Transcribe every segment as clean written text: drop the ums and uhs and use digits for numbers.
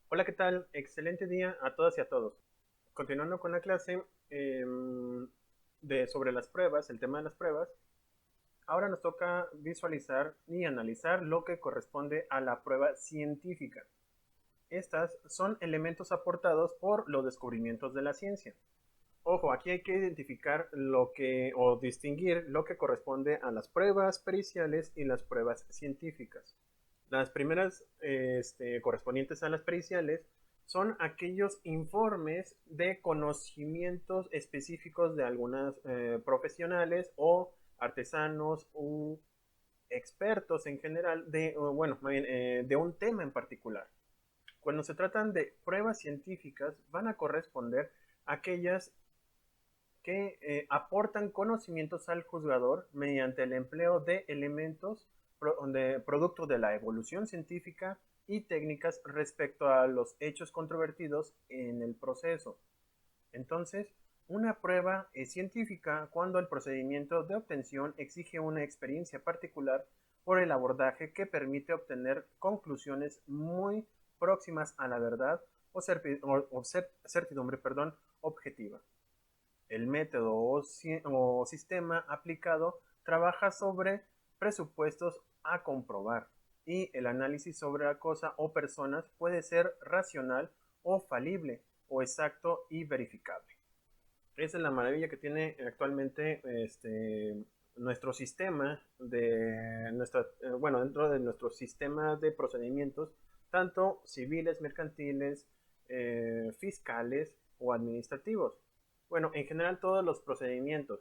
Hola, ¿qué tal? Excelente día a todas y a todos. Continuando con la clase sobre las pruebas, el tema de las pruebas, ahora nos toca visualizar y analizar lo que corresponde a la prueba científica. Estas son elementos aportados por los descubrimientos de la ciencia. Ojo, aquí hay que identificar o distinguir lo que corresponde a las pruebas periciales y las pruebas científicas. Las primeras correspondientes a las periciales son aquellos informes de conocimientos específicos de algunas profesionales o artesanos o expertos en general de un tema en particular. Cuando se tratan de pruebas científicas, van a corresponder a aquellas que aportan conocimientos al juzgador mediante el empleo de elementos producto de la evolución científica y técnicas respecto a los hechos controvertidos en el proceso. Entonces, una prueba es científica cuando el procedimiento de obtención exige una experiencia particular por el abordaje que permite obtener conclusiones muy próximas a la verdad o certidumbre objetiva. El método o sistema aplicado trabaja sobre presupuestos a comprobar y el análisis sobre la cosa o personas puede ser racional o falible o exacto y verificable. Esa es la maravilla que tiene actualmente nuestro sistema dentro de nuestro sistema de procedimientos, tanto civiles, mercantiles, fiscales o administrativos. Bueno, en general todos los procedimientos.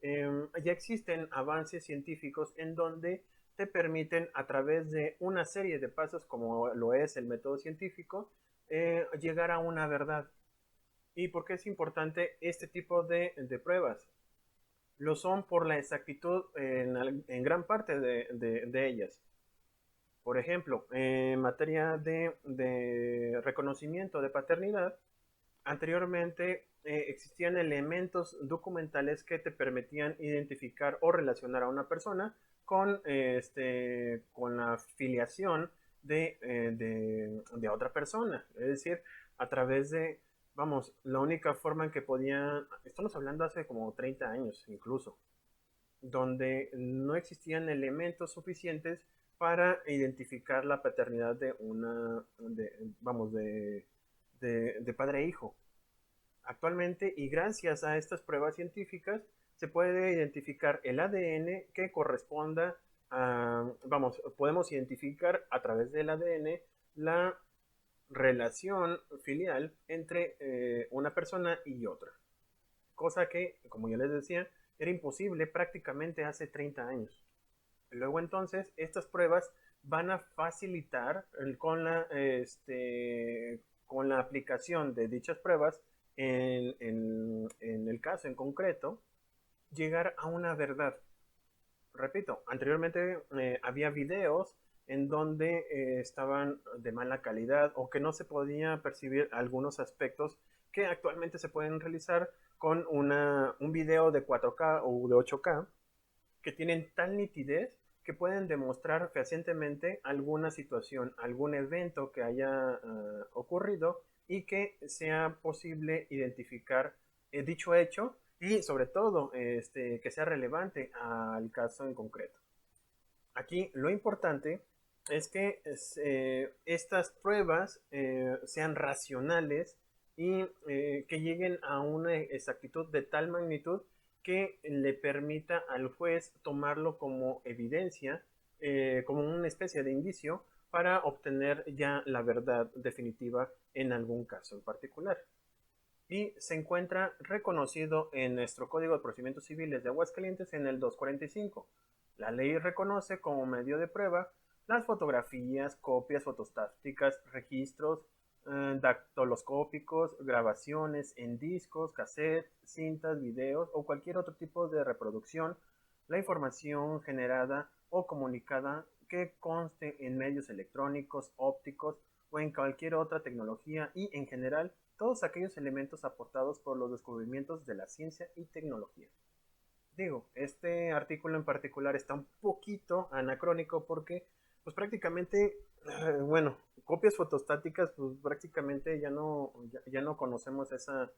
Ya existen avances científicos en donde te permiten a través de una serie de pasos, como lo es el método científico, llegar a una verdad. ¿Y por qué es importante este tipo de pruebas? Lo son por la exactitud en gran parte de ellas. Por ejemplo, en materia de reconocimiento de paternidad, anteriormente existían elementos documentales que te permitían identificar o relacionar a una persona con la filiación de otra persona. Es decir, a través de, vamos, la única forma en que podían, estamos hablando hace como 30 años incluso, donde no existían elementos suficientes para identificar la paternidad de padre e hijo. Actualmente, y gracias a estas pruebas científicas, se puede identificar el ADN que corresponda podemos identificar a través del ADN la relación filial entre una persona y otra. Cosa que, como yo les decía, era imposible prácticamente hace 30 años. Luego entonces, estas pruebas van a facilitar con la aplicación de dichas pruebas en el caso en concreto, llegar a una verdad. Repito, anteriormente había videos en donde estaban de mala calidad o que no se podía percibir algunos aspectos que actualmente se pueden realizar con un video de 4K o de 8K que tienen tal nitidez que pueden demostrar fehacientemente alguna situación, algún evento que haya ocurrido y que sea posible identificar dicho hecho y sobre todo que sea relevante al caso en concreto. Aquí lo importante es que estas pruebas sean racionales y que lleguen a una exactitud de tal magnitud que le permita al juez tomarlo como evidencia, como una especie de indicio para obtener ya la verdad definitiva en algún caso en particular. Y se encuentra reconocido en nuestro Código de Procedimientos Civiles de Aguascalientes en el 245. La ley reconoce como medio de prueba las fotografías, copias fotostáticas, registros dactiloscópicos, grabaciones en discos, cassettes, cintas, videos o cualquier otro tipo de reproducción, la información generada o comunicada que conste en medios electrónicos, ópticos o en cualquier otra tecnología y en general todos aquellos elementos aportados por los descubrimientos de la ciencia y tecnología. Digo, este artículo en particular está un poquito anacrónico porque pues prácticamente Bueno, copias fotostáticas, pues prácticamente ya no conocemos esa,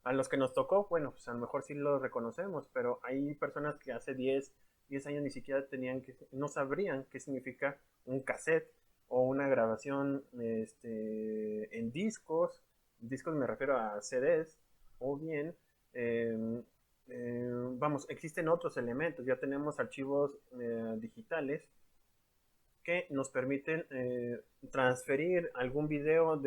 a los que nos tocó, bueno, pues a lo mejor sí lo reconocemos, pero hay personas que hace 10 años ni siquiera no sabrían qué significa un cassette o una grabación en discos me refiero a CDs, o bien, eh, vamos, existen otros elementos, ya tenemos archivos digitales que nos permiten transferir algún video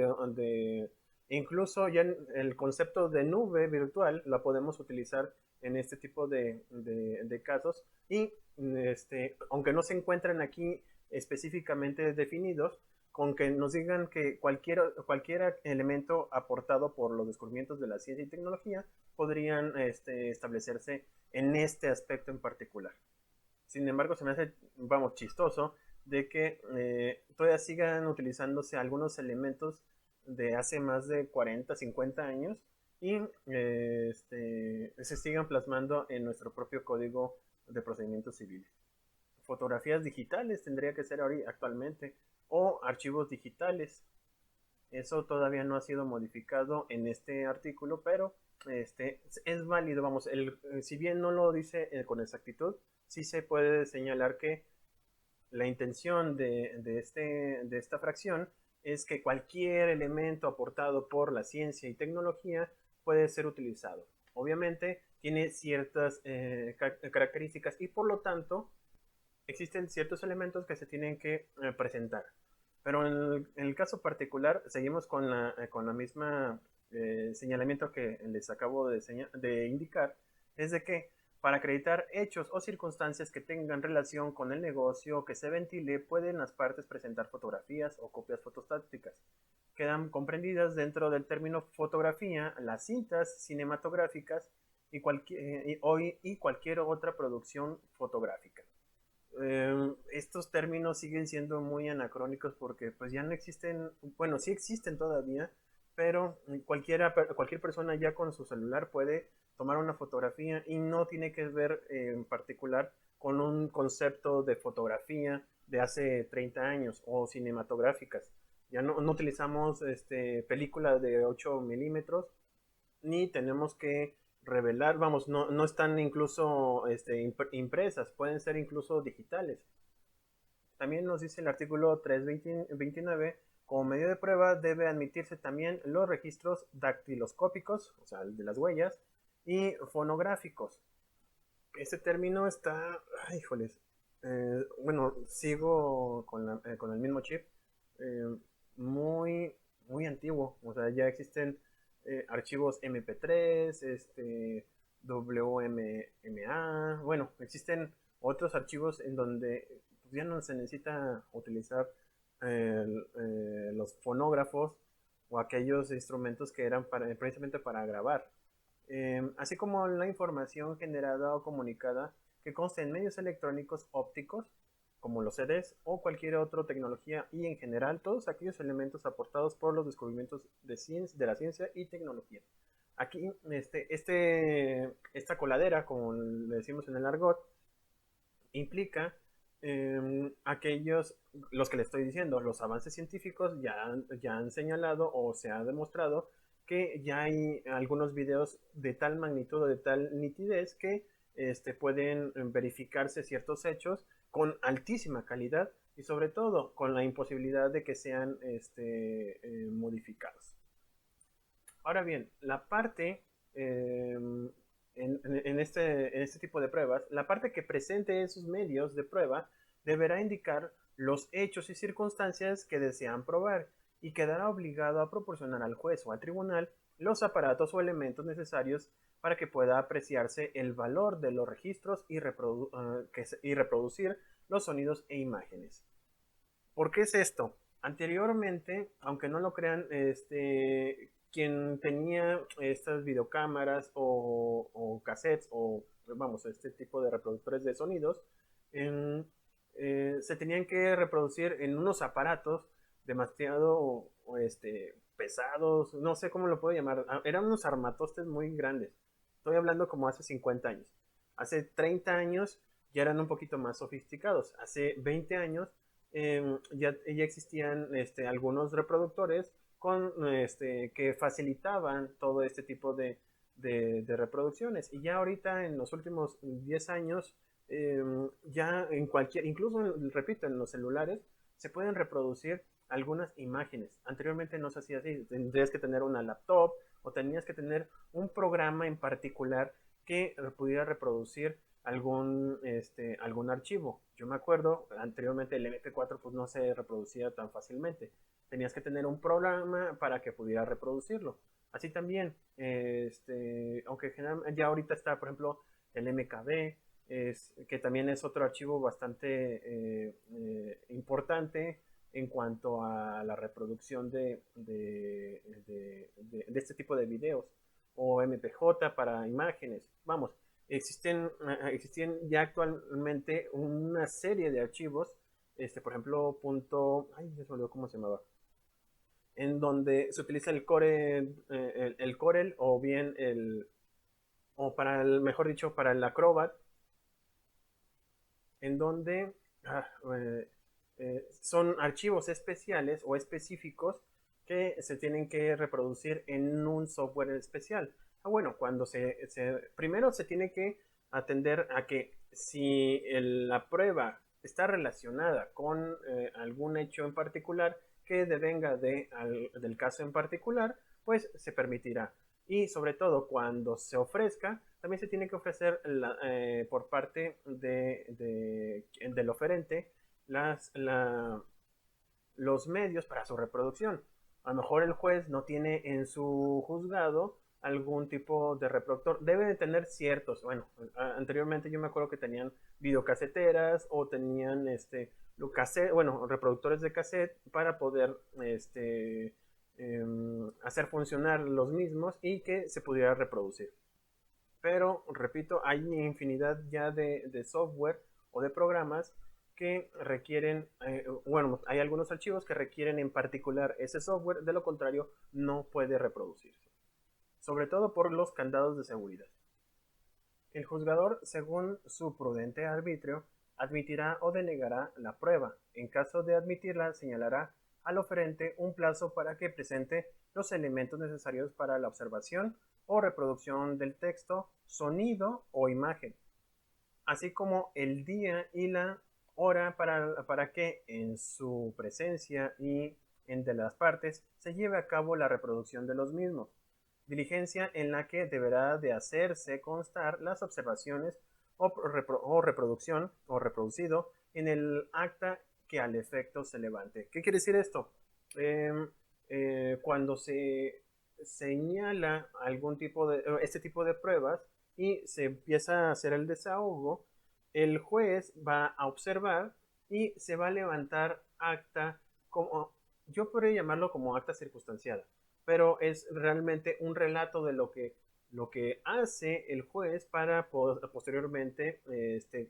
incluso ya el concepto de nube virtual la podemos utilizar en este tipo de casos y aunque no se encuentran aquí específicamente definidos, con que nos digan que cualquier elemento aportado por los descubrimientos de la ciencia y tecnología podrían establecerse en este aspecto en particular. Sin embargo, se me hace, vamos, chistoso de que todavía sigan utilizándose algunos elementos de hace más de 40, 50 años y se sigan plasmando en nuestro propio código de procedimientos civiles. Fotografías digitales tendría que ser actualmente o archivos digitales. Eso todavía no ha sido modificado en este artículo, pero es válido, vamos, si bien no lo dice con exactitud, sí se puede señalar que la intención de esta fracción es que cualquier elemento aportado por la ciencia y tecnología puede ser utilizado. Obviamente tiene ciertas características y por lo tanto existen ciertos elementos que se tienen que presentar. Pero en el caso particular seguimos con la misma señalamiento que les acabo de indicar, es de que para acreditar hechos o circunstancias que tengan relación con el negocio que se ventile, pueden las partes presentar fotografías o copias fotostáticas. Quedan comprendidas dentro del término fotografía las cintas cinematográficas y cualquier otra producción fotográfica. Estos términos siguen siendo muy anacrónicos porque pues ya no existen, bueno, sí existen todavía, pero cualquier persona ya con su celular puede tomar una fotografía y no tiene que ver en particular con un concepto de fotografía de hace 30 años o cinematográficas. Ya no utilizamos películas de 8 milímetros ni tenemos que revelar, vamos, no están incluso impresas, pueden ser incluso digitales. También nos dice el artículo 329, como medio de prueba debe admitirse también los registros dactiloscópicos, o sea, el de las huellas, y fonográficos. Este término está, ay, híjoles, bueno, sigo con el mismo chip, eh, muy, muy antiguo, o sea, ya existen archivos MP3, WMA, bueno, existen otros archivos en donde ya no se necesita utilizar los fonógrafos o aquellos instrumentos que eran precisamente para grabar, así como la información generada o comunicada que consta en medios electrónicos ópticos, como los CDs o cualquier otra tecnología y en general todos aquellos elementos aportados por los descubrimientos de la ciencia y tecnología. Aquí, esta coladera, como le decimos en el argot, implica los que le estoy diciendo, los avances científicos ya han señalado o se ha demostrado que ya hay algunos videos de tal magnitud o de tal nitidez que pueden verificarse ciertos hechos con altísima calidad y sobre todo con la imposibilidad de que sean modificados. Ahora bien, la parte en este tipo de pruebas, la parte que presente esos medios de prueba deberá indicar los hechos y circunstancias que desean probar y quedará obligado a proporcionar al juez o al tribunal los aparatos o elementos necesarios para que pueda apreciarse el valor de los registros y reproducir los sonidos e imágenes. ¿Por qué es esto? Anteriormente, aunque no lo crean, quien tenía estas videocámaras o cassettes o, vamos, este tipo de reproductores de sonidos, se tenían que reproducir en unos aparatos demasiado pesados, no sé cómo lo puedo llamar, eran unos armatostes muy grandes. Estoy hablando como hace 50 años. Hace 30 años ya eran un poquito más sofisticados. Hace 20 años ya existían algunos reproductores que facilitaban todo este tipo de reproducciones. Y ya ahorita en los últimos 10 años, ya en cualquier, incluso, repito, en los celulares, se pueden reproducir algunas imágenes. Anteriormente no se hacía así, tendrías que tener una laptop o tenías que tener un programa en particular que pudiera reproducir algún archivo. Yo me acuerdo, anteriormente el MP4 pues no se reproducía tan fácilmente. Tenías que tener un programa para que pudiera reproducirlo. Así también, aunque generalmente ya ahorita está, por ejemplo, el MKB, que también es otro archivo bastante importante en cuanto a la reproducción de este tipo de videos, o MPJ para imágenes. Vamos, existen ya actualmente una serie de archivos, por ejemplo, ay, ya se me olvidó cómo se llamaba, en donde se utiliza el el Corel, o bien o para mejor dicho, para el Acrobat, en donde ah, eh, son archivos especiales o específicos que se tienen que reproducir en un software especial. Bueno, primero se tiene que atender a que si la prueba está relacionada con algún hecho en particular que devenga del caso en particular, pues se permitirá. Y sobre todo cuando se ofrezca, también se tiene que ofrecer por parte del oferente los medios para su reproducción. A lo mejor el juez no tiene en su juzgado algún tipo de reproductor. Debe de tener ciertos, bueno, anteriormente yo me acuerdo que tenían videocaseteras o tenían bueno, reproductores de cassette para poder hacer funcionar los mismos y que se pudiera reproducir. Pero, repito, hay infinidad ya de software o de programas que requieren, bueno, hay algunos archivos que requieren en particular ese software, de lo contrario no puede reproducirse, sobre todo por los candados de seguridad. El juzgador, según su prudente arbitrio, admitirá o denegará la prueba. En caso de admitirla, señalará al oferente un plazo para que presente los elementos necesarios para la observación o reproducción del texto, sonido o imagen, así como el día y la hora para que en su presencia y en de las partes se lleve a cabo la reproducción de los mismos, diligencia en la que deberá de hacerse constar las observaciones o reproducción o reproducido en el acta que al efecto se levante. ¿Qué quiere decir esto? Cuando se señala algún tipo este tipo de pruebas y se empieza a hacer el desahogo, el juez va a observar y se va a levantar acta, como yo podría llamarlo como acta circunstanciada, pero es realmente un relato de lo que hace el juez para posteriormente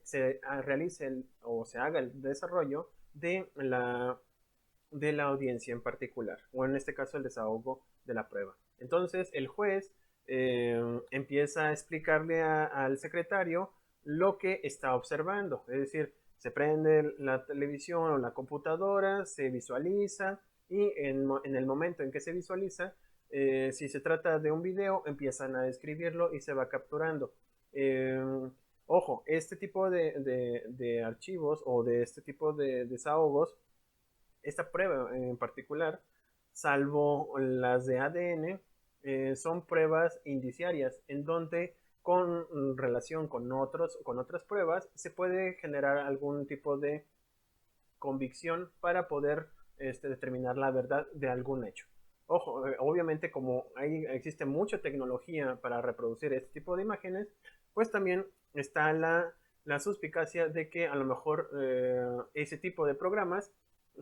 se realice o se haga el desarrollo de la audiencia en particular, o en este caso el desahogo de la prueba. Entonces el juez empieza a explicarle al secretario lo que está observando, es decir, se prende la televisión o la computadora, se visualiza y en el momento en que se visualiza, si se trata de un video, empiezan a describirlo y se va capturando. Eh, Ojo, este tipo de archivos o de este tipo de desahogos, esta prueba en particular, salvo las de ADN, son pruebas indiciarias, en donde con relación con otras pruebas se puede generar algún tipo de convicción para poder determinar la verdad de algún hecho. Ojo, obviamente como existe mucha tecnología para reproducir este tipo de imágenes, pues también está la suspicacia de que a lo mejor ese tipo de programas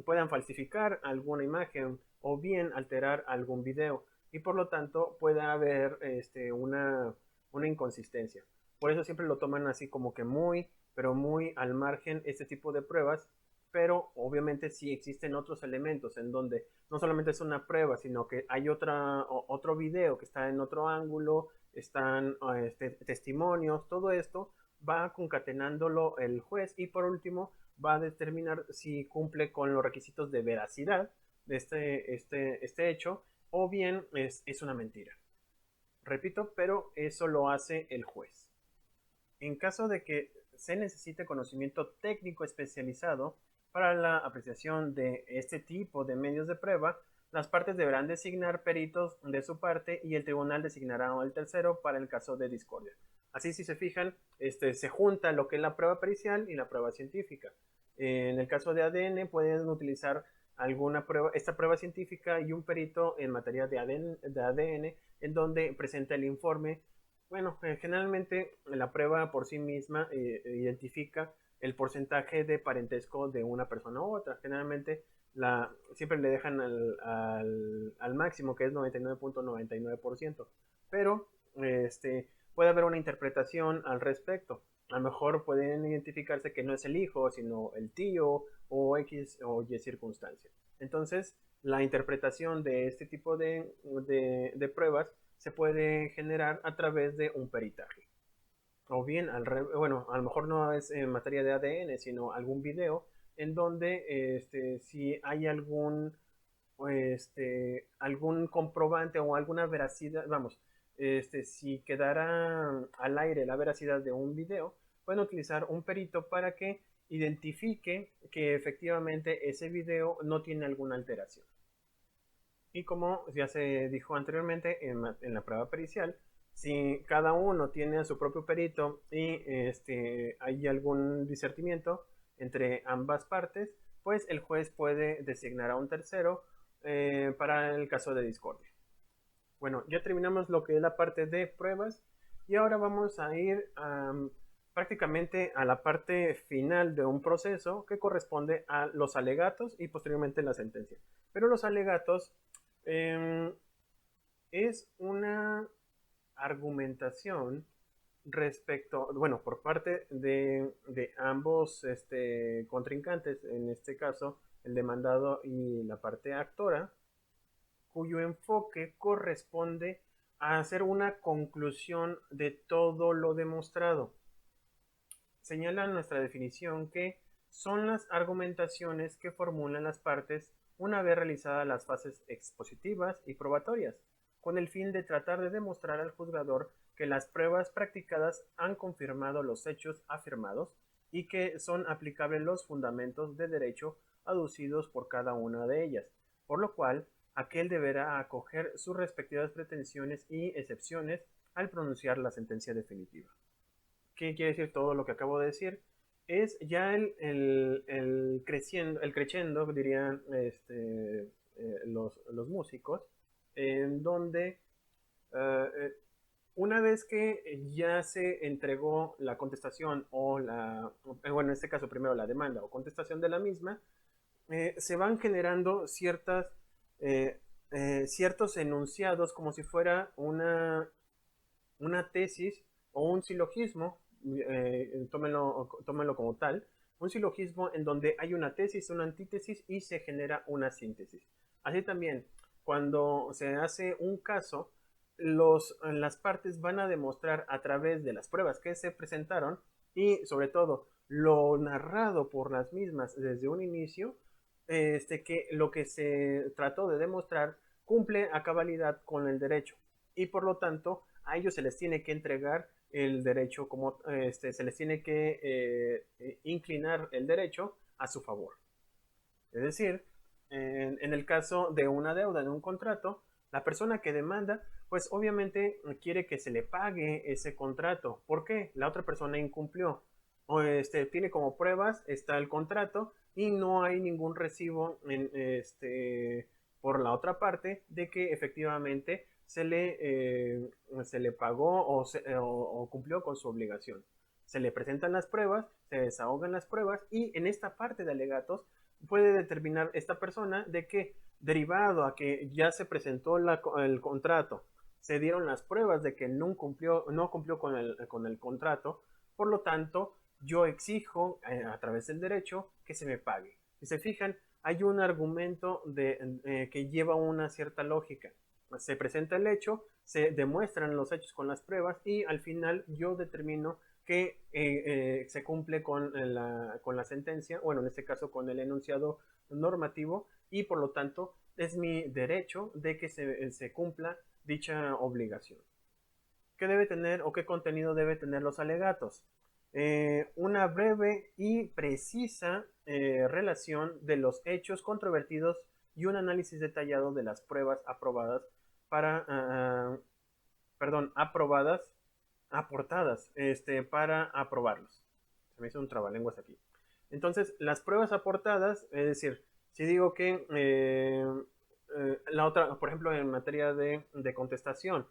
puedan falsificar alguna imagen o bien alterar algún video, y por lo tanto pueda haber una inconsistencia. Por eso siempre lo toman así como que muy, pero muy al margen este tipo de pruebas, pero obviamente sí existen otros elementos en donde no solamente es una prueba, sino que hay otro video que está en otro ángulo, están testimonios, todo esto va concatenándolo el juez, y por último va a determinar si cumple con los requisitos de veracidad de este hecho o bien es una mentira. Repito, pero eso lo hace el juez. En caso de que se necesite conocimiento técnico especializado para la apreciación de este tipo de medios de prueba, las partes deberán designar peritos de su parte y el tribunal designará el tercero para el caso de discordia. Así, si se fijan, se junta lo que es la prueba pericial y la prueba científica. En el caso de ADN pueden utilizar alguna prueba, esta prueba científica y un perito en materia de ADN en donde presenta el informe. Bueno, generalmente la prueba por sí misma identifica el porcentaje de parentesco de una persona u otra. Generalmente siempre le dejan al máximo, que es 99.99%. Pero puede haber una interpretación al respecto. A lo mejor pueden identificarse que no es el hijo, sino el tío o X o Y circunstancia. Entonces, la interpretación de este tipo de pruebas se puede generar a través de un peritaje. O bien, bueno, a lo mejor no es en materia de ADN, sino algún video en donde si hay algún comprobante o alguna veracidad, vamos, si quedara al aire la veracidad de un video, pueden utilizar un perito para que identifique que efectivamente ese video no tiene alguna alteración. Y como ya se dijo anteriormente en la prueba pericial, si cada uno tiene a su propio perito y hay algún discernimiento entre ambas partes, pues el juez puede designar a un tercero para el caso de discordia. Bueno, ya terminamos lo que es la parte de pruebas y ahora vamos a ir prácticamente a la parte final de un proceso que corresponde a los alegatos y posteriormente la sentencia. Pero los alegatos es una argumentación respecto, bueno, por parte de ambos contrincantes, en este caso el demandado y la parte actora, cuyo enfoque corresponde a hacer una conclusión de todo lo demostrado. Señala nuestra definición que son las argumentaciones que formulan las partes una vez realizadas las fases expositivas y probatorias, con el fin de tratar de demostrar al juzgador que las pruebas practicadas han confirmado los hechos afirmados y que son aplicables los fundamentos de derecho aducidos por cada una de ellas, por lo cual aquel deberá acoger sus respectivas pretensiones y excepciones al pronunciar la sentencia definitiva. ¿Qué quiere decir todo lo que acabo de decir? Es ya el crescendo, dirían los músicos, en donde una vez que ya se entregó la contestación o bueno, en este caso primero la demanda o contestación de la misma, se van generando ciertos enunciados como si fuera una tesis o un silogismo, tómenlo como tal, un silogismo en donde hay una tesis, una antítesis y se genera una síntesis. Así también, cuando se hace un caso, las partes van a demostrar a través de las pruebas que se presentaron y sobre todo lo narrado por las mismas desde un inicio, que lo que se trató de demostrar cumple a cabalidad con el derecho y por lo tanto a ellos se les tiene que entregar el derecho, se les tiene que inclinar el derecho a su favor. Es decir, en el caso de una deuda, de un contrato, la persona que demanda, pues obviamente quiere que se le pague ese contrato. ¿Por qué? La otra persona incumplió. O tiene como pruebas, está el contrato y no hay ningún recibo por la otra parte de que efectivamente se le pagó o cumplió con su obligación. Se le presentan las pruebas, se desahogan las pruebas y en esta parte de alegatos puede determinar esta persona de que derivado a que ya se presentó el contrato, se dieron las pruebas de que no cumplió con el contrato, por lo tanto yo exijo a través del derecho que se me pague. Si se fijan, hay un argumento que lleva una cierta lógica. Se presenta el hecho, se demuestran los hechos con las pruebas y al final yo determino que se cumple con la sentencia, bueno, en este caso con el enunciado normativo, y por lo tanto es mi derecho de que se cumpla dicha obligación. ¿Qué debe tener o qué contenido debe tener los alegatos? Una breve y precisa relación de los hechos controvertidos y un análisis detallado de las pruebas aprobadas aprobadas, aportadas, para aprobarlos. Se me hizo un trabalenguas aquí. Entonces, las pruebas aportadas, es decir, si digo que la otra, por ejemplo, en materia de contestación,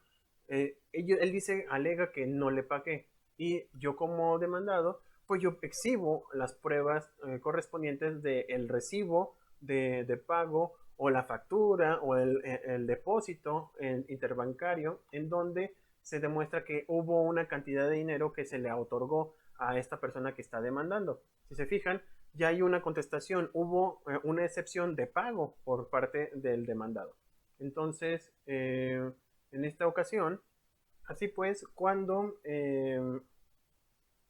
él dice, alega que no le pagué, y yo como demandado, pues yo exhibo las pruebas correspondientes del recibo de pago, o la factura, o el depósito interbancario, en donde se demuestra que hubo una cantidad de dinero que se le otorgó a esta persona que está demandando. Si se fijan, ya hay una contestación, hubo una excepción de pago por parte del demandado. Entonces, en esta ocasión, así pues, cuando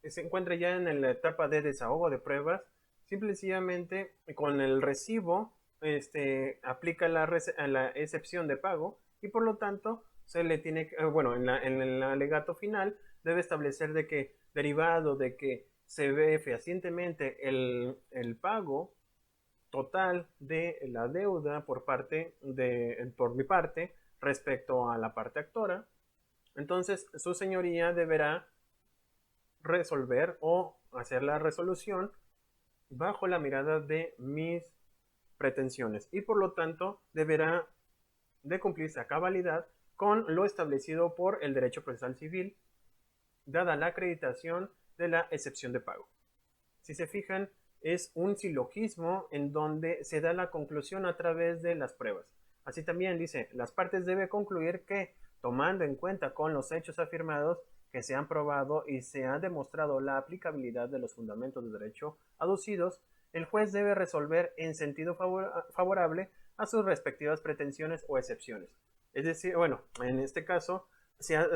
se encuentra ya en la etapa de desahogo de pruebas, simple y sencillamente con el recibo aplica la excepción de pago, y por lo tanto se le tiene, bueno, en el alegato final debe establecer de que, derivado de que se ve fehacientemente el pago total de la deuda por mi parte respecto a la parte actora, entonces su señoría deberá resolver o hacer la resolución bajo la mirada de mis pretensiones, y por lo tanto deberá de cumplirse a cabalidad con lo establecido por el derecho procesal civil, dada la acreditación de la excepción de pago. Si se fijan, es un silogismo en donde se da la conclusión a través de las pruebas. Así también dice, las partes deben concluir que, tomando en cuenta con los hechos afirmados que se han probado y se ha demostrado la aplicabilidad de los fundamentos de derecho aducidos, el juez debe resolver en sentido favorable a sus respectivas pretensiones o excepciones. Es decir, bueno, en este caso,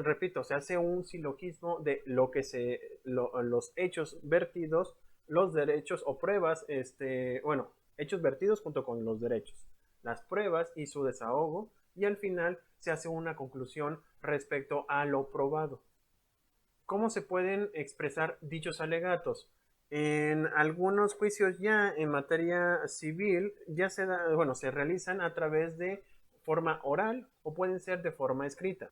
repito, se hace un silogismo de los hechos vertidos, los derechos o pruebas, hechos vertidos junto con los derechos, las pruebas y su desahogo, y al final se hace una conclusión respecto a lo probado. ¿Cómo se pueden expresar dichos alegatos? En algunos juicios ya en materia civil ya se realizan a través de forma oral o pueden ser de forma escrita.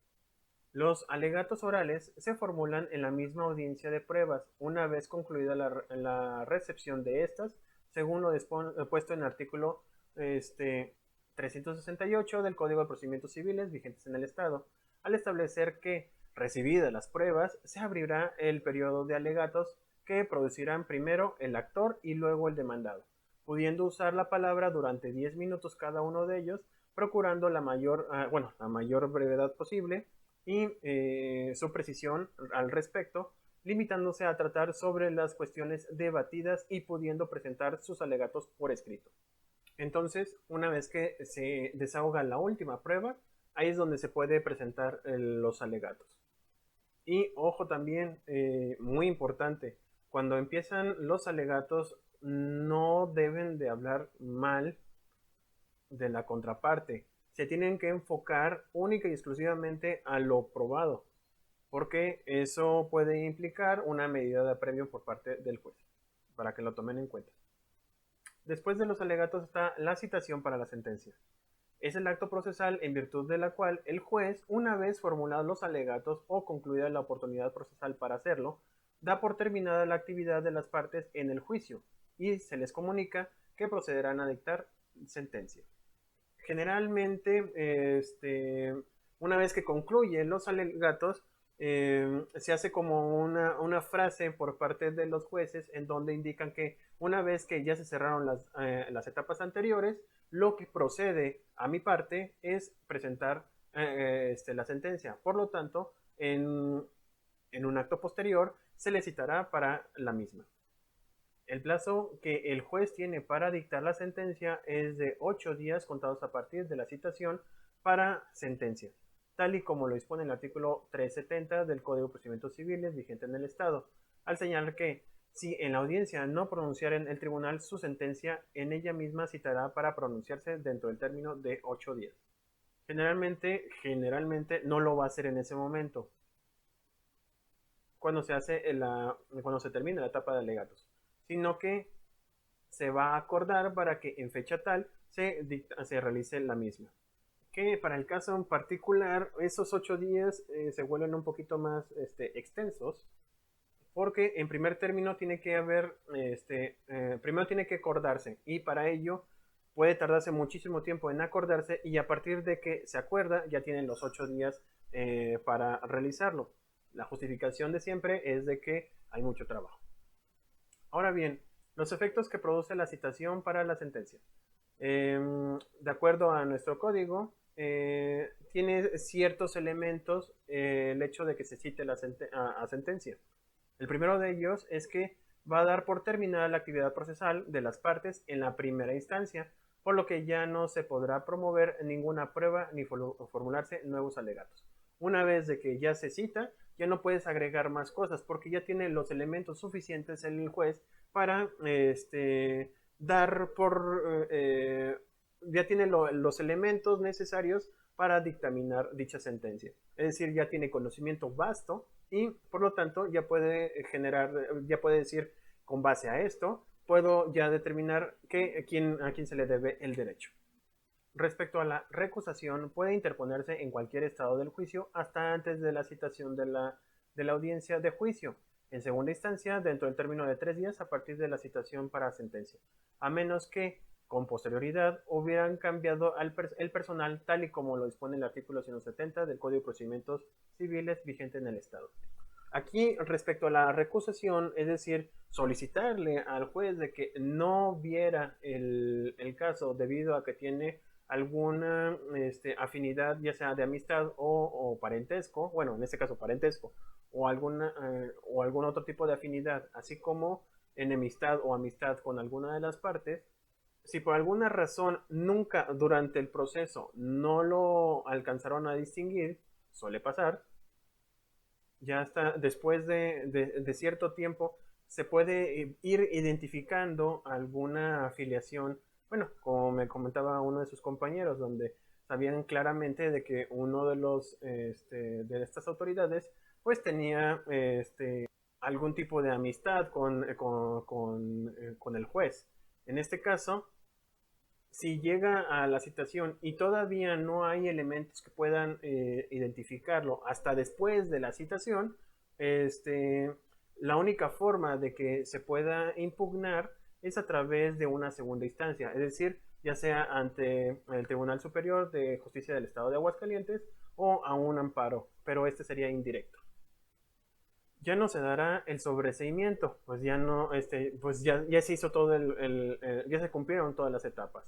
Los alegatos orales se formulan en la misma audiencia de pruebas, una vez concluida la recepción de estas, según lo puesto en el artículo 368 del Código de Procedimientos Civiles vigentes en el Estado, al establecer que, recibidas las pruebas, se abrirá el periodo de alegatos que producirán primero el actor y luego el demandado, pudiendo usar la palabra durante 10 minutos cada uno de ellos, procurando la mayor brevedad posible y su precisión al respecto, limitándose a tratar sobre las cuestiones debatidas y pudiendo presentar sus alegatos por escrito. Entonces, una vez que se desahoga la última prueba, ahí es donde se puede presentar los alegatos. Y ojo también, muy importante, cuando empiezan los alegatos no deben de hablar mal de la contraparte. Se tienen que enfocar única y exclusivamente a lo probado, porque eso puede implicar una medida de apremio por parte del juez, para que lo tomen en cuenta. Después de los alegatos está la citación para la sentencia. Es el acto procesal en virtud de la cual el juez, una vez formulados los alegatos o concluida la oportunidad procesal para hacerlo, da por terminada la actividad de las partes en el juicio y se les comunica que procederán a dictar sentencia. Generalmente, una vez que concluyen los alegatos, se hace como una frase por parte de los jueces en donde indican que una vez que ya se cerraron las etapas anteriores, lo que procede a mi parte es presentar la sentencia. Por lo tanto, en un acto posterior se le citará para la misma. El plazo que el juez tiene para dictar la sentencia es de 8 días contados a partir de la citación para sentencia, tal y como lo dispone el artículo 370 del Código de Procedimientos Civiles vigente en el Estado. al señalar que si en la audiencia no pronunciara en el tribunal su sentencia, en ella misma citará para pronunciarse dentro del término de 8 días. Generalmente no lo va a hacer en ese momento, cuando cuando se termine la etapa de alegatos, sino que se va a acordar para que en fecha tal se realice la misma. Que para el caso en particular, esos 8 días se vuelven un poquito más extensos, porque en primer término tiene que haber, primero tiene que acordarse, y para ello puede tardarse muchísimo tiempo en acordarse, y a partir de que se acuerda ya tienen los 8 días para realizarlo. La justificación de siempre es de que hay mucho trabajo. Ahora bien, los efectos que produce la citación para la sentencia. De acuerdo a nuestro código, tiene ciertos elementos el hecho de que se cite a sentencia. El primero de ellos es que va a dar por terminada la actividad procesal de las partes en la primera instancia, por lo que ya no se podrá promover ninguna prueba ni formularse nuevos alegatos. Una vez de que ya se cita, ya no puedes agregar más cosas porque ya tiene los elementos suficientes el juez para dar por... ya tiene los elementos necesarios para dictaminar dicha sentencia. Es decir, ya tiene conocimiento vasto y por lo tanto ya puede ya puede decir, con base a esto, puedo ya determinar a quién se le debe el derecho. Respecto a la recusación, puede interponerse en cualquier estado del juicio hasta antes de la citación de la audiencia de juicio. En segunda instancia, dentro del término de 3 días a partir de la citación para sentencia, a menos que con posterioridad hubieran cambiado el personal tal y como lo dispone el artículo 170 del Código de Procedimientos Civiles vigente en el Estado. Aquí, respecto a la recusación, es decir, solicitarle al juez de que no viera el caso debido a que tiene alguna afinidad, ya sea de amistad o parentesco, bueno, en este caso parentesco, o algún otro tipo de afinidad, así como enemistad o amistad con alguna de las partes. Si por alguna razón nunca durante el proceso no lo alcanzaron a distinguir, suele pasar, ya está, después de cierto tiempo, se puede ir identificando alguna afiliación, bueno, como me comentaba uno de sus compañeros, donde sabían claramente de que uno de estas autoridades, pues tenía algún tipo de amistad con el juez. En este caso, si llega a la citación y todavía no hay elementos que puedan identificarlo hasta después de la citación, la única forma de que se pueda impugnar es a través de una segunda instancia, es decir, ya sea ante el Tribunal Superior de Justicia del Estado de Aguascalientes o a un amparo, pero este sería indirecto. Ya no se dará el sobreseimiento, pues ya no, pues ya se hizo todo ya se cumplieron todas las etapas,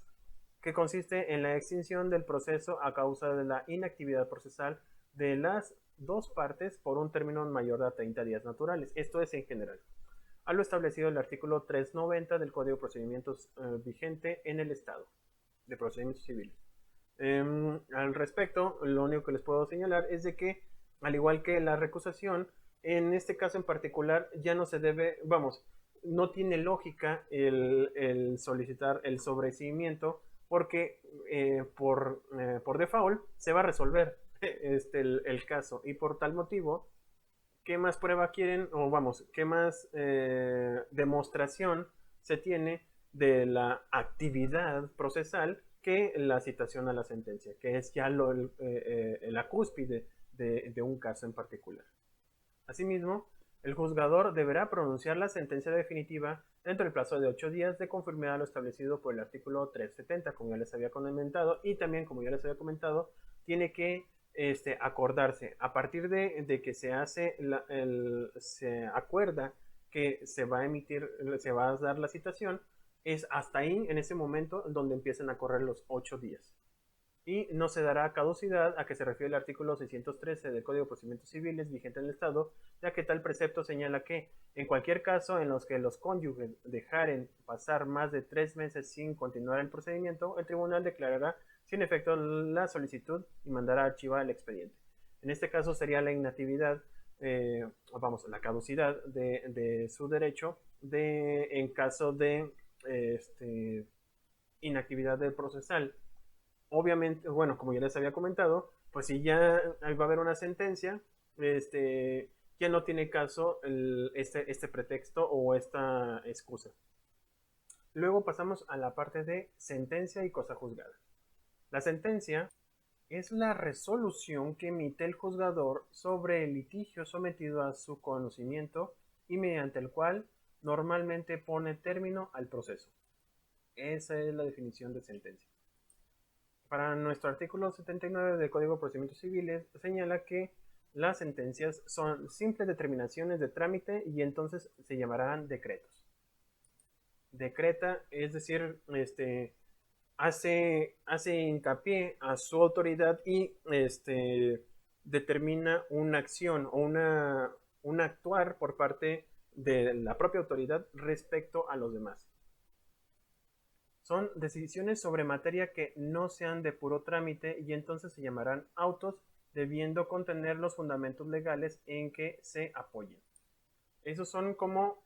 que consiste en la extinción del proceso a causa de la inactividad procesal de las dos partes por un término mayor de 30 días naturales. Esto es en general, a lo establecido en el artículo 390 del Código de Procedimientos vigente en el Estado de Procedimientos Civiles. Al respecto, lo único que les puedo señalar es de que, al igual que la recusación, en este caso en particular ya no se debe, vamos, no tiene lógica el solicitar el sobreseimiento porque por default se va a resolver el caso, y por tal motivo, ¿qué más prueba quieren? O vamos, ¿qué más demostración se tiene de la actividad procesal que la citación a la sentencia, que es ya la cúspide de un caso en particular? Asimismo, el juzgador deberá pronunciar la sentencia definitiva dentro del plazo de 8 días de conformidad a lo establecido por el artículo 370, como ya les había comentado, y también, como ya les había comentado, tiene que acordarse. A partir de que se acuerda que se va a dar la citación, es hasta ahí, en ese momento, donde empiezan a correr los 8 días. Y no se dará caducidad a que se refiere el artículo 613 del Código de Procedimientos Civiles vigente en el Estado, ya que tal precepto señala que, en cualquier caso en los que los cónyuges dejaren pasar más de 3 meses sin continuar el procedimiento, el tribunal declarará sin efecto la solicitud y mandará archivar el expediente. En este caso sería la inactividad la caducidad de su derecho en caso de inactividad del procesal. Obviamente, bueno, como ya les había comentado, pues si ya va a haber una sentencia, ya no tiene caso este pretexto o esta excusa. Luego pasamos a la parte de sentencia y cosa juzgada. La sentencia es la resolución que emite el juzgador sobre el litigio sometido a su conocimiento y mediante el cual normalmente pone término al proceso. Esa es la definición de sentencia. Para nuestro artículo 79 del Código de Procedimientos Civiles señala que las sentencias son simples determinaciones de trámite y entonces se llamarán decretos. Decreta, es decir, hace hincapié a su autoridad y determina una acción o un actuar por parte de la propia autoridad respecto a los demás. Son decisiones sobre materia que no sean de puro trámite y entonces se llamarán autos, debiendo contener los fundamentos legales en que se apoyen. Esos son como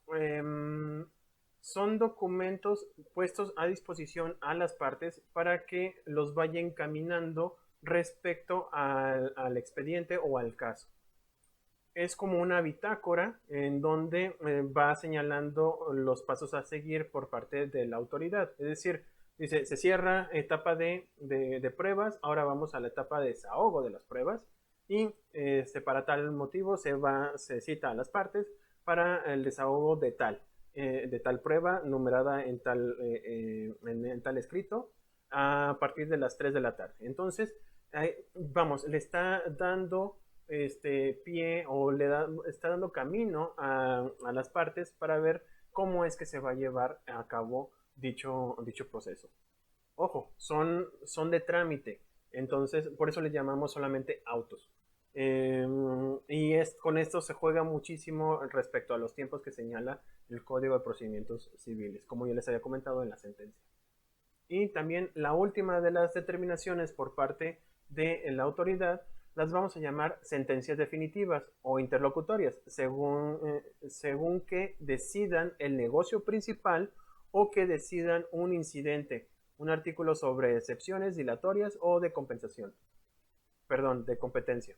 son documentos puestos a disposición a las partes para que los vayan caminando respecto al expediente o al caso. Es como una bitácora en donde va señalando los pasos a seguir por parte de la autoridad. Es decir, dice, se cierra etapa de pruebas, ahora vamos a la etapa de desahogo de las pruebas y para tal motivo se cita a las partes para el desahogo de tal prueba numerada en tal escrito a partir de las 3 de la tarde. Entonces, le está dando pie o está dando camino a las partes para ver cómo es que se va a llevar a cabo dicho proceso. Ojo, son de trámite, entonces por eso le llamamos solamente autos. Con esto se juega muchísimo respecto a los tiempos que señala el Código de Procedimientos Civiles, como yo les había comentado en la sentencia. Y también la última de las determinaciones por parte de la autoridad las vamos a llamar sentencias definitivas o interlocutorias, según que decidan el negocio principal o que decidan un incidente, un artículo sobre excepciones dilatorias o de compensación. Perdón, de competencia.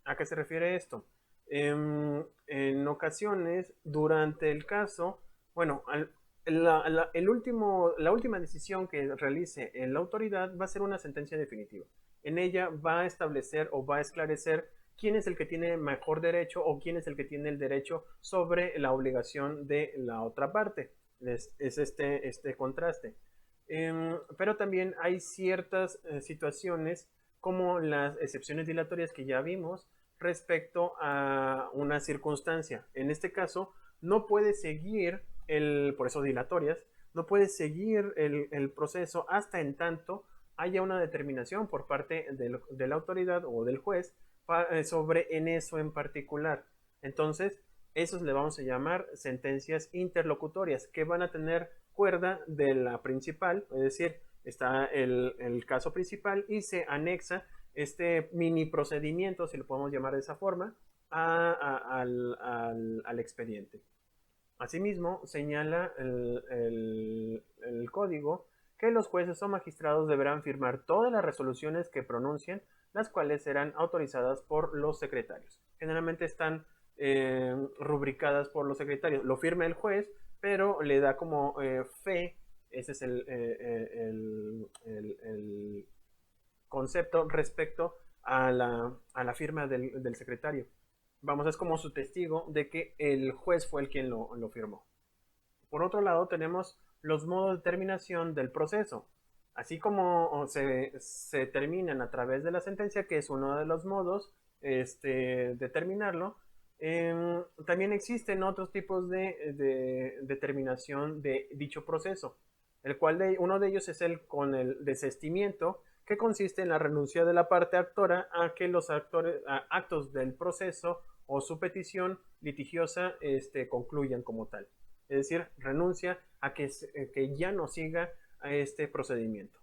¿A qué se refiere esto? En ocasiones, durante el caso, bueno, la última decisión que realice la autoridad va a ser una sentencia definitiva. En ella va a establecer o va a esclarecer quién es el que tiene mejor derecho o quién es el que tiene el derecho sobre la obligación de la otra parte. Es este contraste. Pero también hay ciertas situaciones como las excepciones dilatorias que ya vimos respecto a una circunstancia. En este caso, no puede seguir por eso dilatorias, no puede seguir el proceso hasta en tanto haya una determinación por parte de la autoridad o del juez sobre en eso en particular. Entonces, esos le vamos a llamar sentencias interlocutorias, que van a tener cuerda de la principal, es decir, está el caso principal y se anexa este mini procedimiento, si lo podemos llamar de esa forma, al expediente. Asimismo, señala el código que los jueces o magistrados deberán firmar todas las resoluciones que pronuncien, las cuales serán autorizadas por los secretarios. Generalmente están rubricadas por los secretarios. Lo firma el juez, pero le da como fe, ese es el concepto respecto a la firma del secretario. Vamos, es como su testigo de que el juez fue el quien lo firmó. Por otro lado, tenemos los modos de terminación del proceso. Así como se terminan a través de la sentencia, que es uno de los modos de terminarlo, también existen otros tipos de determinación de dicho proceso, el cual uno de ellos es con el desistimiento, que consiste en la renuncia de la parte actora a que los actos del proceso o su petición litigiosa concluyan como tal. Es decir, renuncia a que ya no siga a este procedimiento.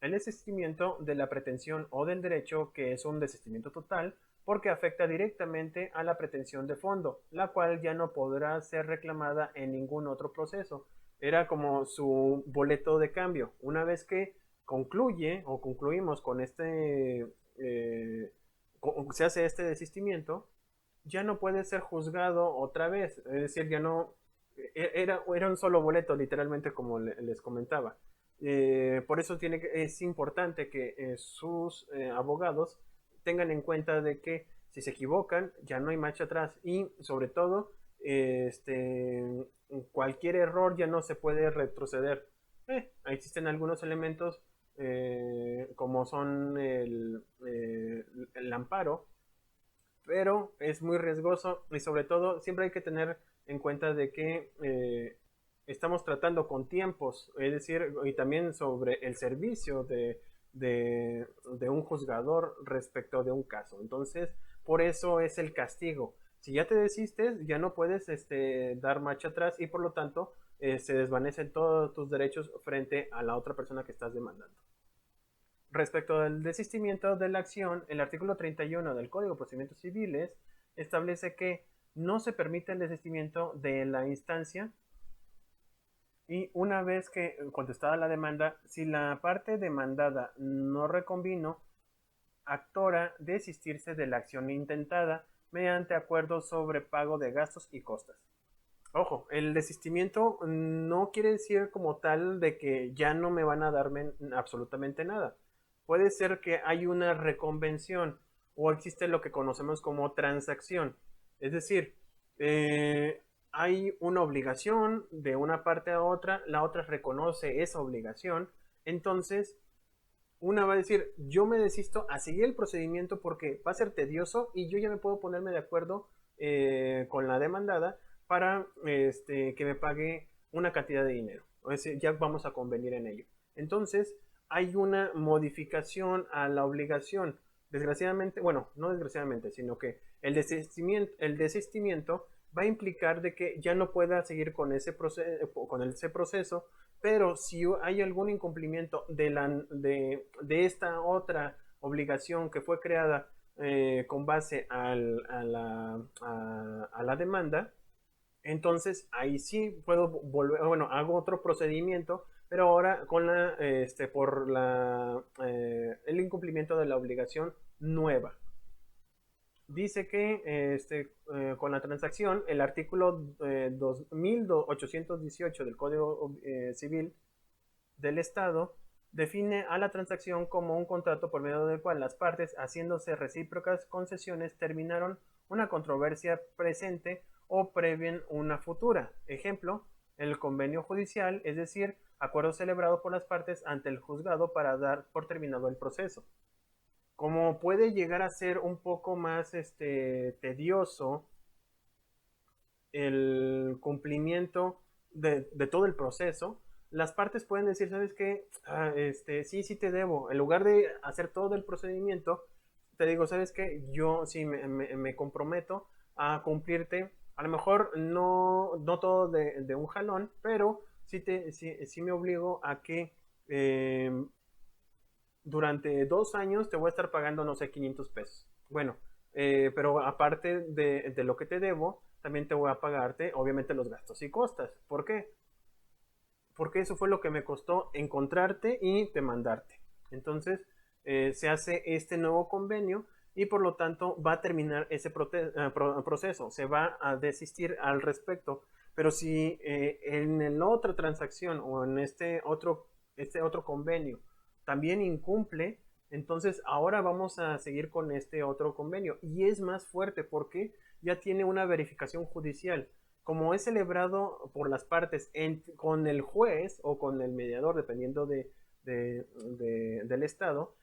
El desistimiento de la pretensión o del derecho, que es un desistimiento total, porque afecta directamente a la pretensión de fondo, la cual ya no podrá ser reclamada en ningún otro proceso. Era como su boleto de cambio. Una vez que concluye o concluimos con se hace este desistimiento, ya no puede ser juzgado otra vez. Es decir, ya no, era un solo boleto, literalmente, como les comentaba. Por eso es importante que sus abogados tengan en cuenta de que si se equivocan, ya no hay marcha atrás y sobre todo, cualquier error ya no se puede retroceder. Existen algunos elementos como son el amparo, pero es muy riesgoso y sobre todo siempre hay que tener en cuenta de que estamos tratando con tiempos, es decir, y también sobre el servicio de un juzgador respecto de un caso. Entonces, por eso es el castigo. Si ya te desistes, ya no puedes dar marcha atrás y por lo tanto se desvanecen todos tus derechos frente a la otra persona que estás demandando. Respecto al desistimiento de la acción, el artículo 31 del Código de Procedimientos Civiles establece que no se permite el desistimiento de la instancia y una vez que contestada la demanda, si la parte demandada no reconvino, actora desistirse de la acción intentada mediante acuerdo sobre pago de gastos y costas. Ojo, el desistimiento no quiere decir como tal de que ya no me van a darme absolutamente nada. Puede ser que hay una reconvención o existe lo que conocemos como transacción. Es decir, hay una obligación de una parte a otra, la otra reconoce esa obligación, entonces una va a decir, yo me desisto a seguir el procedimiento porque va a ser tedioso y yo ya me puedo ponerme de acuerdo con la demandada para que me pague una cantidad de dinero. O sea, ya vamos a convenir en ello. Entonces, hay una modificación a la obligación. Desgraciadamente, bueno, no desgraciadamente, sino que el desistimiento va a implicar de que ya no pueda seguir con ese proceso, pero si hay algún incumplimiento de esta otra obligación que fue creada con base a la demanda, entonces ahí sí puedo volver, bueno, hago otro procedimiento, pero ahora con el incumplimiento de la obligación nueva. Dice que con la transacción, el artículo 2818 del Código Civil del Estado define a la transacción como un contrato por medio del cual las partes, haciéndose recíprocas concesiones, terminaron una controversia presente o previen una futura. Ejemplo, el convenio judicial, es decir, acuerdo celebrado por las partes ante el juzgado para dar por terminado el proceso. Como puede llegar a ser un poco más tedioso el cumplimiento de todo el proceso, las partes pueden decir, ¿sabes qué? Sí te debo. En lugar de hacer todo el procedimiento, te digo, ¿sabes qué? Yo sí me comprometo a cumplirte, a lo mejor no todo de un jalón, pero sí me obligo a que durante 2 años te voy a estar pagando, no sé, 500 pesos. Bueno, pero aparte de lo que te debo, también te voy a pagarte, obviamente, los gastos y costas. ¿Por qué? Porque eso fue lo que me costó encontrarte y demandarte. Entonces, se hace este nuevo convenio y por lo tanto va a terminar ese proceso, se va a desistir al respecto. Pero si en la otra transacción o en este otro convenio también incumple, entonces ahora vamos a seguir con este otro convenio. Y es más fuerte porque ya tiene una verificación judicial. Como es celebrado por las partes con el juez o con el mediador, dependiendo del estado,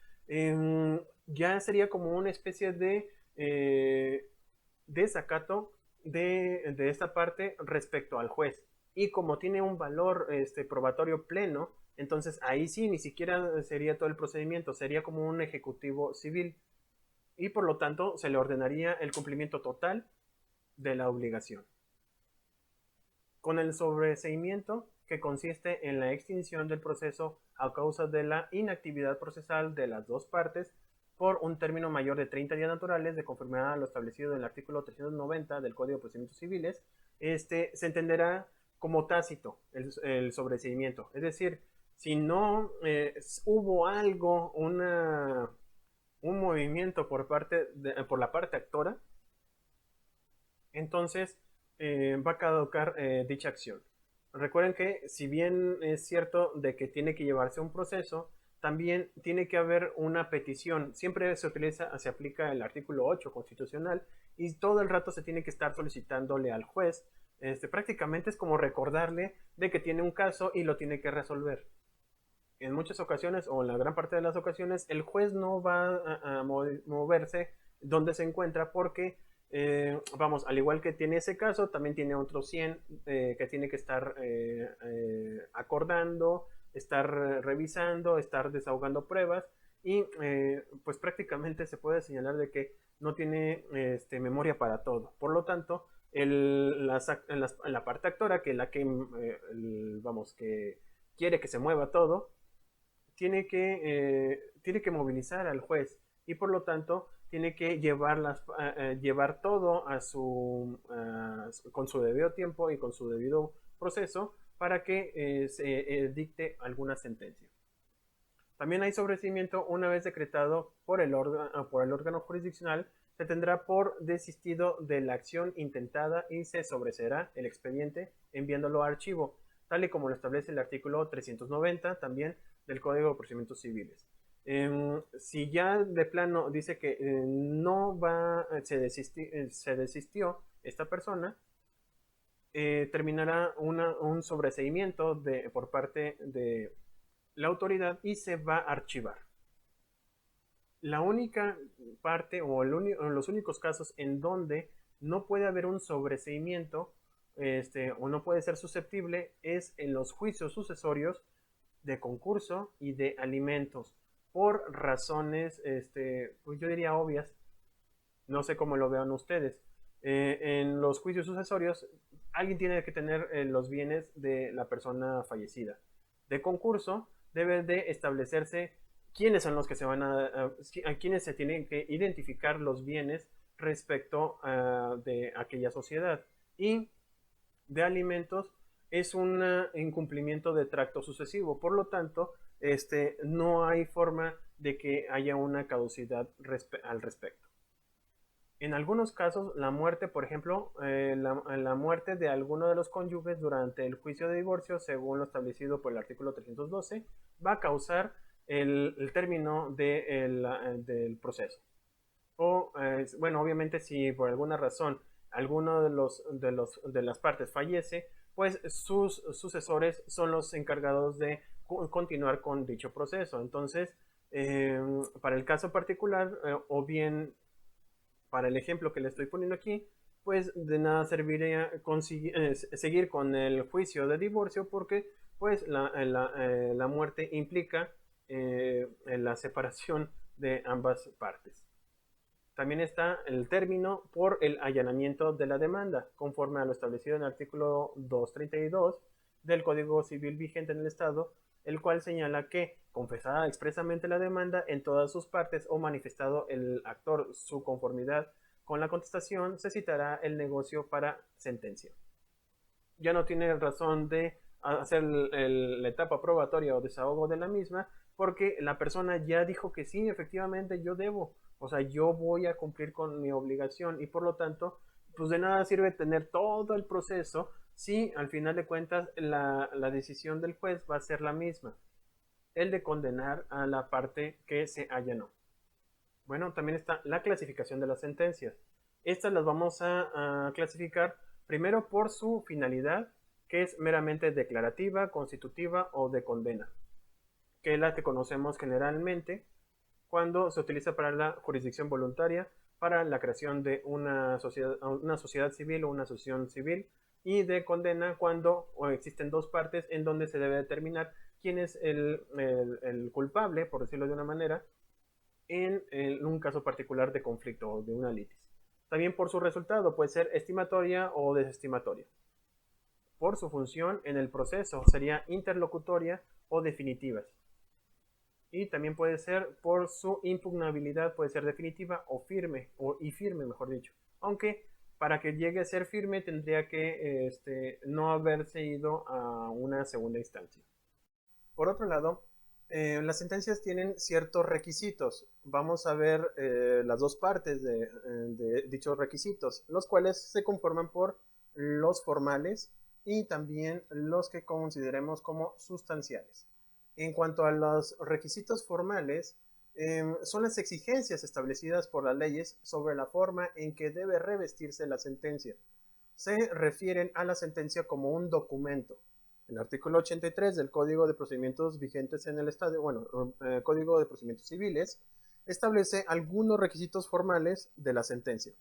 ya sería como una especie de desacato de esta parte respecto al juez. Y como tiene un valor probatorio pleno, entonces ahí sí ni siquiera sería todo el procedimiento, sería como un ejecutivo civil. Y por lo tanto se le ordenaría el cumplimiento total de la obligación. Con el sobreseimiento, que consiste en la extinción del proceso a causa de la inactividad procesal de las dos partes, por un término mayor de 30 días naturales de conformidad a lo establecido en el artículo 390 del Código de Procedimientos Civiles, se entenderá como tácito el sobreseimiento. Es decir, si no hubo algo, un movimiento por la parte actora, entonces va a caducar dicha acción. Recuerden que si bien es cierto de que tiene que llevarse un proceso, también tiene que haber una petición. Siempre se aplica el artículo 8 constitucional y todo el rato se tiene que estar solicitándole al juez. Prácticamente es como recordarle de que tiene un caso y lo tiene que resolver. En muchas ocasiones, o en la gran parte de las ocasiones, el juez no va a moverse donde se encuentra porque, vamos, al igual que tiene ese caso, también tiene otros 100 que tiene que estar acordando, estar revisando, estar desahogando pruebas y pues prácticamente se puede señalar de que no tiene memoria para todo. Por lo tanto, en la parte actora, que es la que, vamos, que quiere que se mueva todo, tiene que movilizar al juez y por lo tanto tiene que llevar todo con su debido tiempo y con su debido proceso para que se dicte alguna sentencia. También hay sobreseimiento una vez decretado por el órgano jurisdiccional, se tendrá por desistido de la acción intentada y se sobreseerá el expediente enviándolo a archivo, tal y como lo establece el artículo 390 también del Código de Procedimientos Civiles. Si ya de plano dice que se desistió esta persona, terminará un sobreseimiento por parte de la autoridad y se va a archivar. La única parte o los únicos casos en donde no puede haber un sobreseimiento o no puede ser susceptible es en los juicios sucesorios de concurso y de alimentos por razones, pues yo diría obvias. No sé cómo lo vean ustedes. En los juicios sucesorios, alguien tiene que tener los bienes de la persona fallecida. De concurso, debe de establecerse quiénes son los que a quienes se tienen que identificar los bienes respecto de aquella sociedad. Y de alimentos es un incumplimiento de tracto sucesivo. Por lo tanto, no hay forma de que haya una caducidad al respecto. En algunos casos, la muerte, por ejemplo, la muerte de alguno de los cónyuges durante el juicio de divorcio, según lo establecido por el artículo 312, va a causar el término del proceso. O, bueno, obviamente si por alguna razón alguno de las partes fallece, pues sus sucesores son los encargados de continuar con dicho proceso. Entonces, para el caso particular, o bien para el ejemplo que le estoy poniendo aquí, pues de nada serviría seguir con el juicio de divorcio porque pues la muerte implica la separación de ambas partes. También está el término por el allanamiento de la demanda, conforme a lo establecido en el artículo 232 del Código Civil vigente en el Estado, el cual señala que, confesada expresamente la demanda en todas sus partes o manifestado el actor su conformidad con la contestación, se citará el negocio para sentencia. Ya no tiene razón de hacer la etapa probatoria o desahogo de la misma, porque la persona ya dijo que sí, efectivamente yo debo, o sea, yo voy a cumplir con mi obligación y por lo tanto, pues de nada sirve tener todo el proceso si al final de cuentas la decisión del juez va a ser la misma, el de condenar a la parte que se allanó. Bueno, también está la clasificación de las sentencias. Estas las vamos a clasificar primero por su finalidad, que es meramente declarativa, constitutiva o de condena, que es la que conocemos generalmente cuando se utiliza para la jurisdicción voluntaria, para la creación de una sociedad civil o una asociación civil, y de condena cuando existen dos partes en donde se debe determinar quién es el culpable, por decirlo de una manera, en un caso particular de conflicto o de una litis. También por su resultado puede ser estimatoria o desestimatoria. Por su función en el proceso sería interlocutoria o definitivas. Y también puede ser por su impugnabilidad, puede ser definitiva o firme, y firme, mejor dicho. Aunque para que llegue a ser firme tendría que no haberse ido a una segunda instancia. Por otro lado, las sentencias tienen ciertos requisitos. Vamos a ver las dos partes de dichos requisitos, los cuales se conforman por los formales y también los que consideremos como sustanciales. En cuanto a los requisitos formales, son las exigencias establecidas por las leyes sobre la forma en que debe revestirse la sentencia. Se refieren a la sentencia como un documento. El artículo 83 del Código de Procedimientos vigentes en el Estado, Código de Procedimientos Civiles, establece algunos requisitos formales de la sentencia.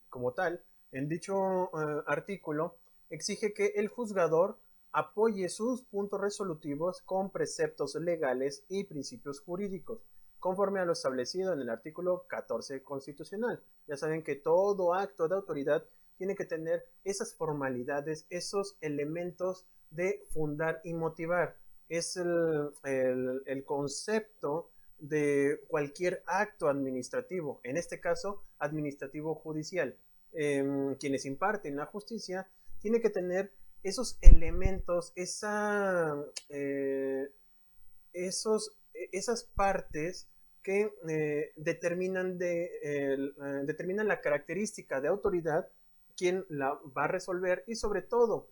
Como tal, en dicho artículo exige que el juzgador apoye sus puntos resolutivos con preceptos legales y principios jurídicos, conforme a lo establecido en el artículo 14 constitucional. Ya saben que todo acto de autoridad tiene que tener esas formalidades, esos elementos de fundar y motivar. Es el concepto de cualquier acto administrativo, en este caso administrativo judicial. Quienes imparten la justicia tiene que tener esos elementos, esas partes que determinan la característica de autoridad, quién la va a resolver y sobre todo,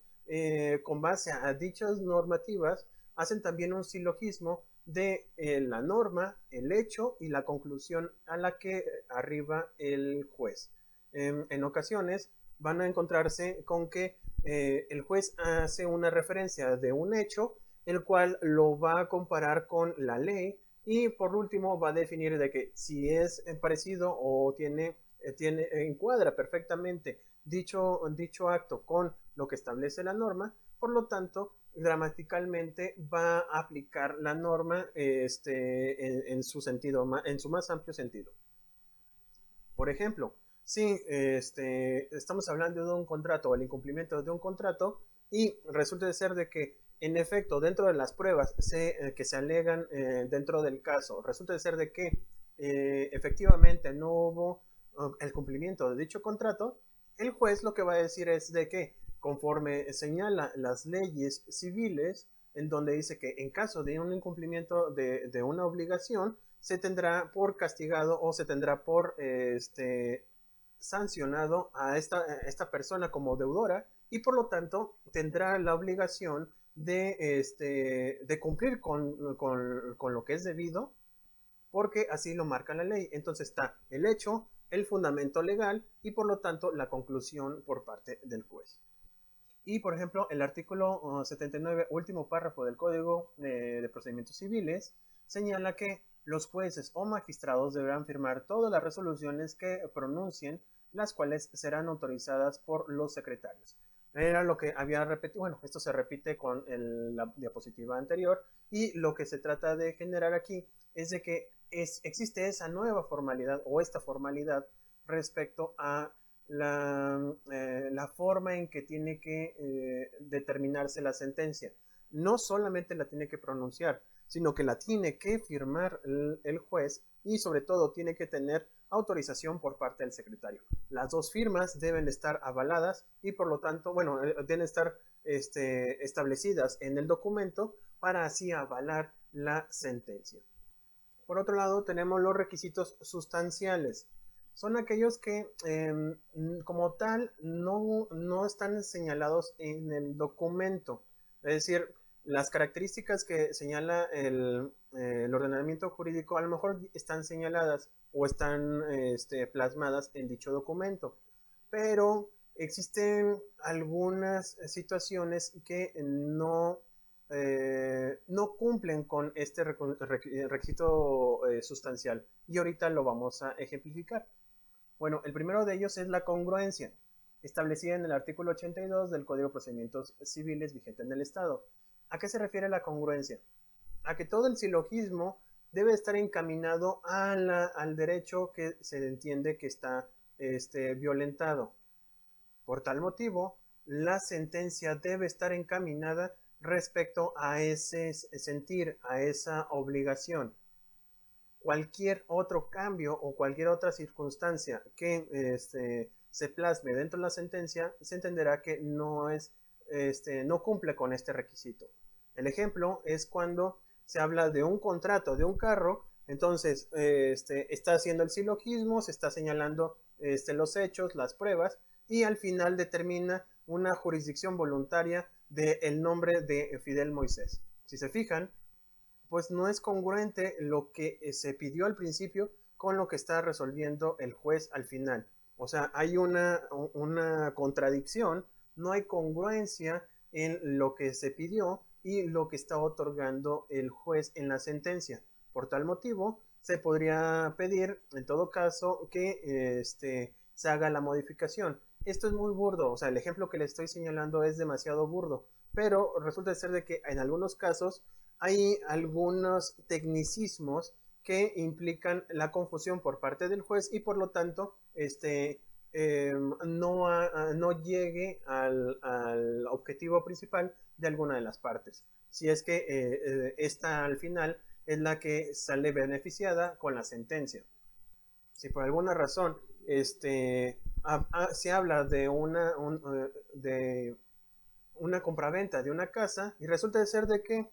con base a dichas normativas, hacen también un silogismo de la norma, el hecho y la conclusión a la que arriba el juez. En ocasiones van a encontrarse con que el juez hace una referencia de un hecho, el cual lo va a comparar con la ley y por último va a definir de que si es parecido o encuadra perfectamente dicho acto con lo que establece la norma, por lo tanto, gramaticalmente va a aplicar la norma en su sentido, en su más amplio sentido. Por ejemplo, si estamos hablando de un contrato o el incumplimiento de un contrato y resulta de ser de que en efecto dentro de las pruebas que se alegan dentro del caso, resulta de ser de que efectivamente no hubo el cumplimiento de dicho contrato, el juez lo que va a decir es de que conforme señala las leyes civiles, en donde dice que en caso de un incumplimiento de una obligación, se tendrá por castigado o se tendrá por sancionado a esta persona como deudora y por lo tanto tendrá la obligación de cumplir con lo que es debido porque así lo marca la ley. Entonces está el hecho, el fundamento legal y por lo tanto la conclusión por parte del juez. Y por ejemplo, el artículo 79, último párrafo del Código de Procedimientos Civiles, señala que los jueces o magistrados deberán firmar todas las resoluciones que pronuncien, las cuales serán autorizadas por los secretarios. Era lo que había repetido, bueno, esto se repite con la diapositiva anterior y lo que se trata de generar aquí es de que existe esa nueva formalidad o esta formalidad respecto a la forma en que tiene que determinarse la sentencia. No solamente la tiene que pronunciar, sino que la tiene que firmar el juez y sobre todo tiene que tener autorización por parte del secretario. Las dos firmas deben estar avaladas y por lo tanto, bueno, deben estar establecidas en el documento para así avalar la sentencia. Por otro lado, tenemos los requisitos sustanciales. Son aquellos que como tal no están señalados en el documento. Es decir, las características que señala el ordenamiento jurídico a lo mejor están señaladas o están plasmadas en dicho documento, pero existen algunas situaciones que no cumplen con este requisito sustancial y ahorita lo vamos a ejemplificar. Bueno, el primero de ellos es la congruencia, establecida en el artículo 82 del Código de Procedimientos Civiles vigente en el Estado. ¿A qué se refiere la congruencia? A que todo el silogismo debe estar encaminado al derecho que se entiende que está violentado. Por tal motivo, la sentencia debe estar encaminada respecto a ese sentir, a esa obligación. Cualquier otro cambio o cualquier otra circunstancia que se plasme dentro de la sentencia, se entenderá que no cumple con este requisito. El ejemplo es cuando se habla de un contrato de un carro, entonces está haciendo el silogismo, se está señalando los hechos, las pruebas, y al final determina una jurisdicción voluntaria del nombre de Fidel Moisés. Si se fijan, pues no es congruente lo que se pidió al principio con lo que está resolviendo el juez al final. O sea, hay una contradicción, no hay congruencia en lo que se pidió y lo que está otorgando el juez en la sentencia. Por tal motivo, se podría pedir, en todo caso, que se haga la modificación. Esto es muy burdo, o sea, el ejemplo que le estoy señalando es demasiado burdo, pero resulta ser de que en algunos casos hay algunos tecnicismos que implican la confusión por parte del juez y por lo tanto no llegue al objetivo principal de alguna de las partes. Si es que esta al final es la que sale beneficiada con la sentencia. Si por alguna razón se habla de de una compraventa de una casa y resulta de ser de que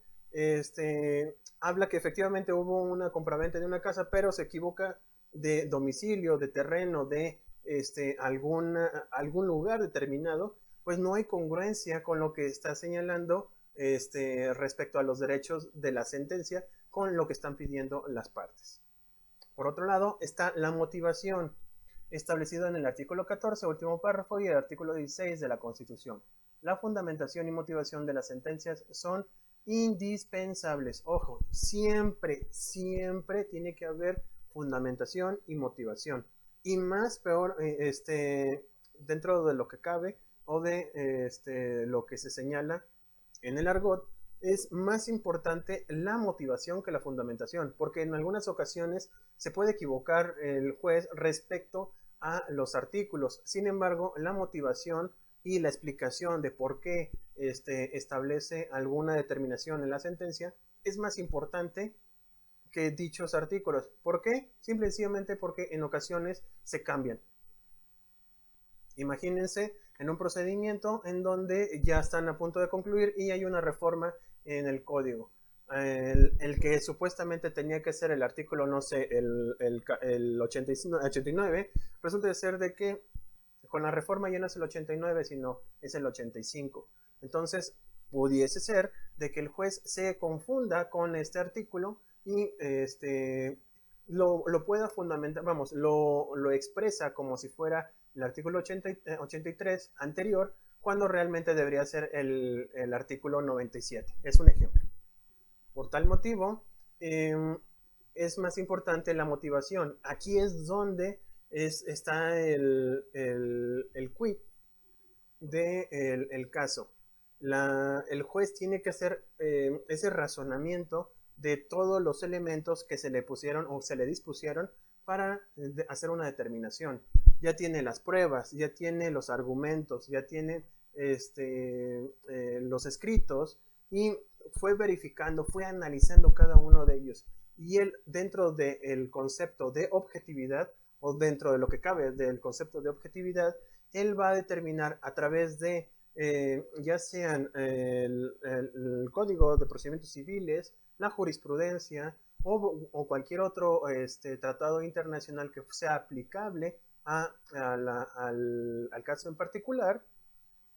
habla que efectivamente hubo una compraventa de una casa, pero se equivoca de domicilio, de terreno, de algún lugar determinado, pues no hay congruencia con lo que está señalando respecto a los derechos de la sentencia con lo que están pidiendo las partes. Por otro lado, está la motivación, establecida en el artículo 14, último párrafo, y el artículo 16 de la Constitución. La fundamentación y motivación de las sentencias son indispensables. Ojo, siempre tiene que haber fundamentación y motivación. Y más peor, dentro de lo que cabe o de lo que se señala en el argot, es más importante la motivación que la fundamentación, porque en algunas ocasiones se puede equivocar el juez respecto a los artículos. Sin embargo, la motivación y la explicación de por qué establece alguna determinación en la sentencia es más importante que dichos artículos. ¿Por qué? Simple y sencillamente porque en ocasiones se cambian. Imagínense en un procedimiento en donde ya están a punto de concluir y hay una reforma en el código. El que supuestamente tenía que ser el artículo, no sé, el 89, resulta de ser de que con la reforma ya no es el 89, sino es el 85. Entonces, pudiese ser de que el juez se confunda con este artículo y lo pueda fundamentar, vamos, lo expresa como si fuera el artículo 83 anterior, cuando realmente debería ser el artículo 97. Es un ejemplo. Por tal motivo, es más importante la motivación. Aquí es donde está el quid del caso. El juez tiene que hacer ese razonamiento de todos los elementos que se le pusieron o se le dispusieron para hacer una determinación. Ya tiene las pruebas, ya tiene los argumentos, ya tiene los escritos y fue verificando, fue analizando cada uno de ellos. Y él, dentro del concepto de objetividad, o dentro de lo que cabe del concepto de objetividad, él va a determinar a través de ya sean el Código de Procedimientos Civiles, la jurisprudencia o cualquier otro tratado internacional que sea aplicable al caso en particular,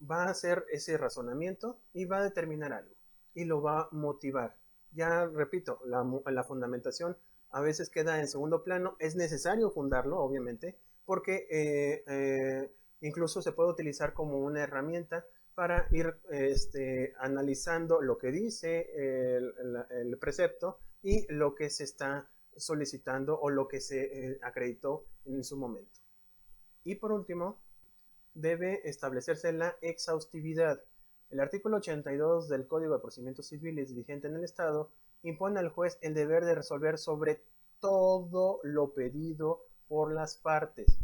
va a hacer ese razonamiento y va a determinar algo y lo va a motivar. Ya repito, la fundamentación a veces queda en segundo plano. Es necesario fundarlo, obviamente, porque incluso se puede utilizar como una herramienta para ir analizando lo que dice el precepto y lo que se está solicitando o lo que se acreditó en su momento. Y por último, debe establecerse la exhaustividad. El artículo 82 del Código de Procedimientos Civiles vigente en el Estado impone al juez el deber de resolver sobre todo lo pedido por las partes.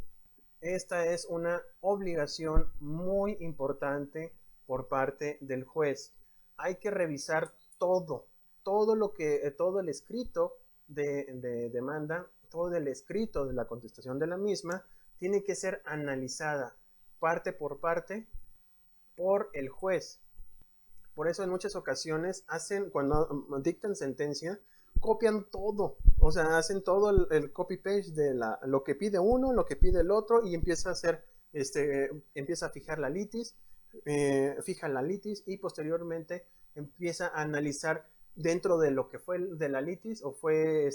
Esta es una obligación muy importante por parte del juez. hay que revisar todo el escrito de demanda, todo el escrito de la contestación de la misma, tiene que ser analizada parte por parte por el juez. Por eso en muchas ocasiones cuando dictan sentencia, copian todo, o sea, hacen todo el copy-paste de lo que pide uno, lo que pide el otro, y empieza a hacer, empieza a fijar la litis, fija la litis, y posteriormente empieza a analizar dentro de lo que fue de la litis o fue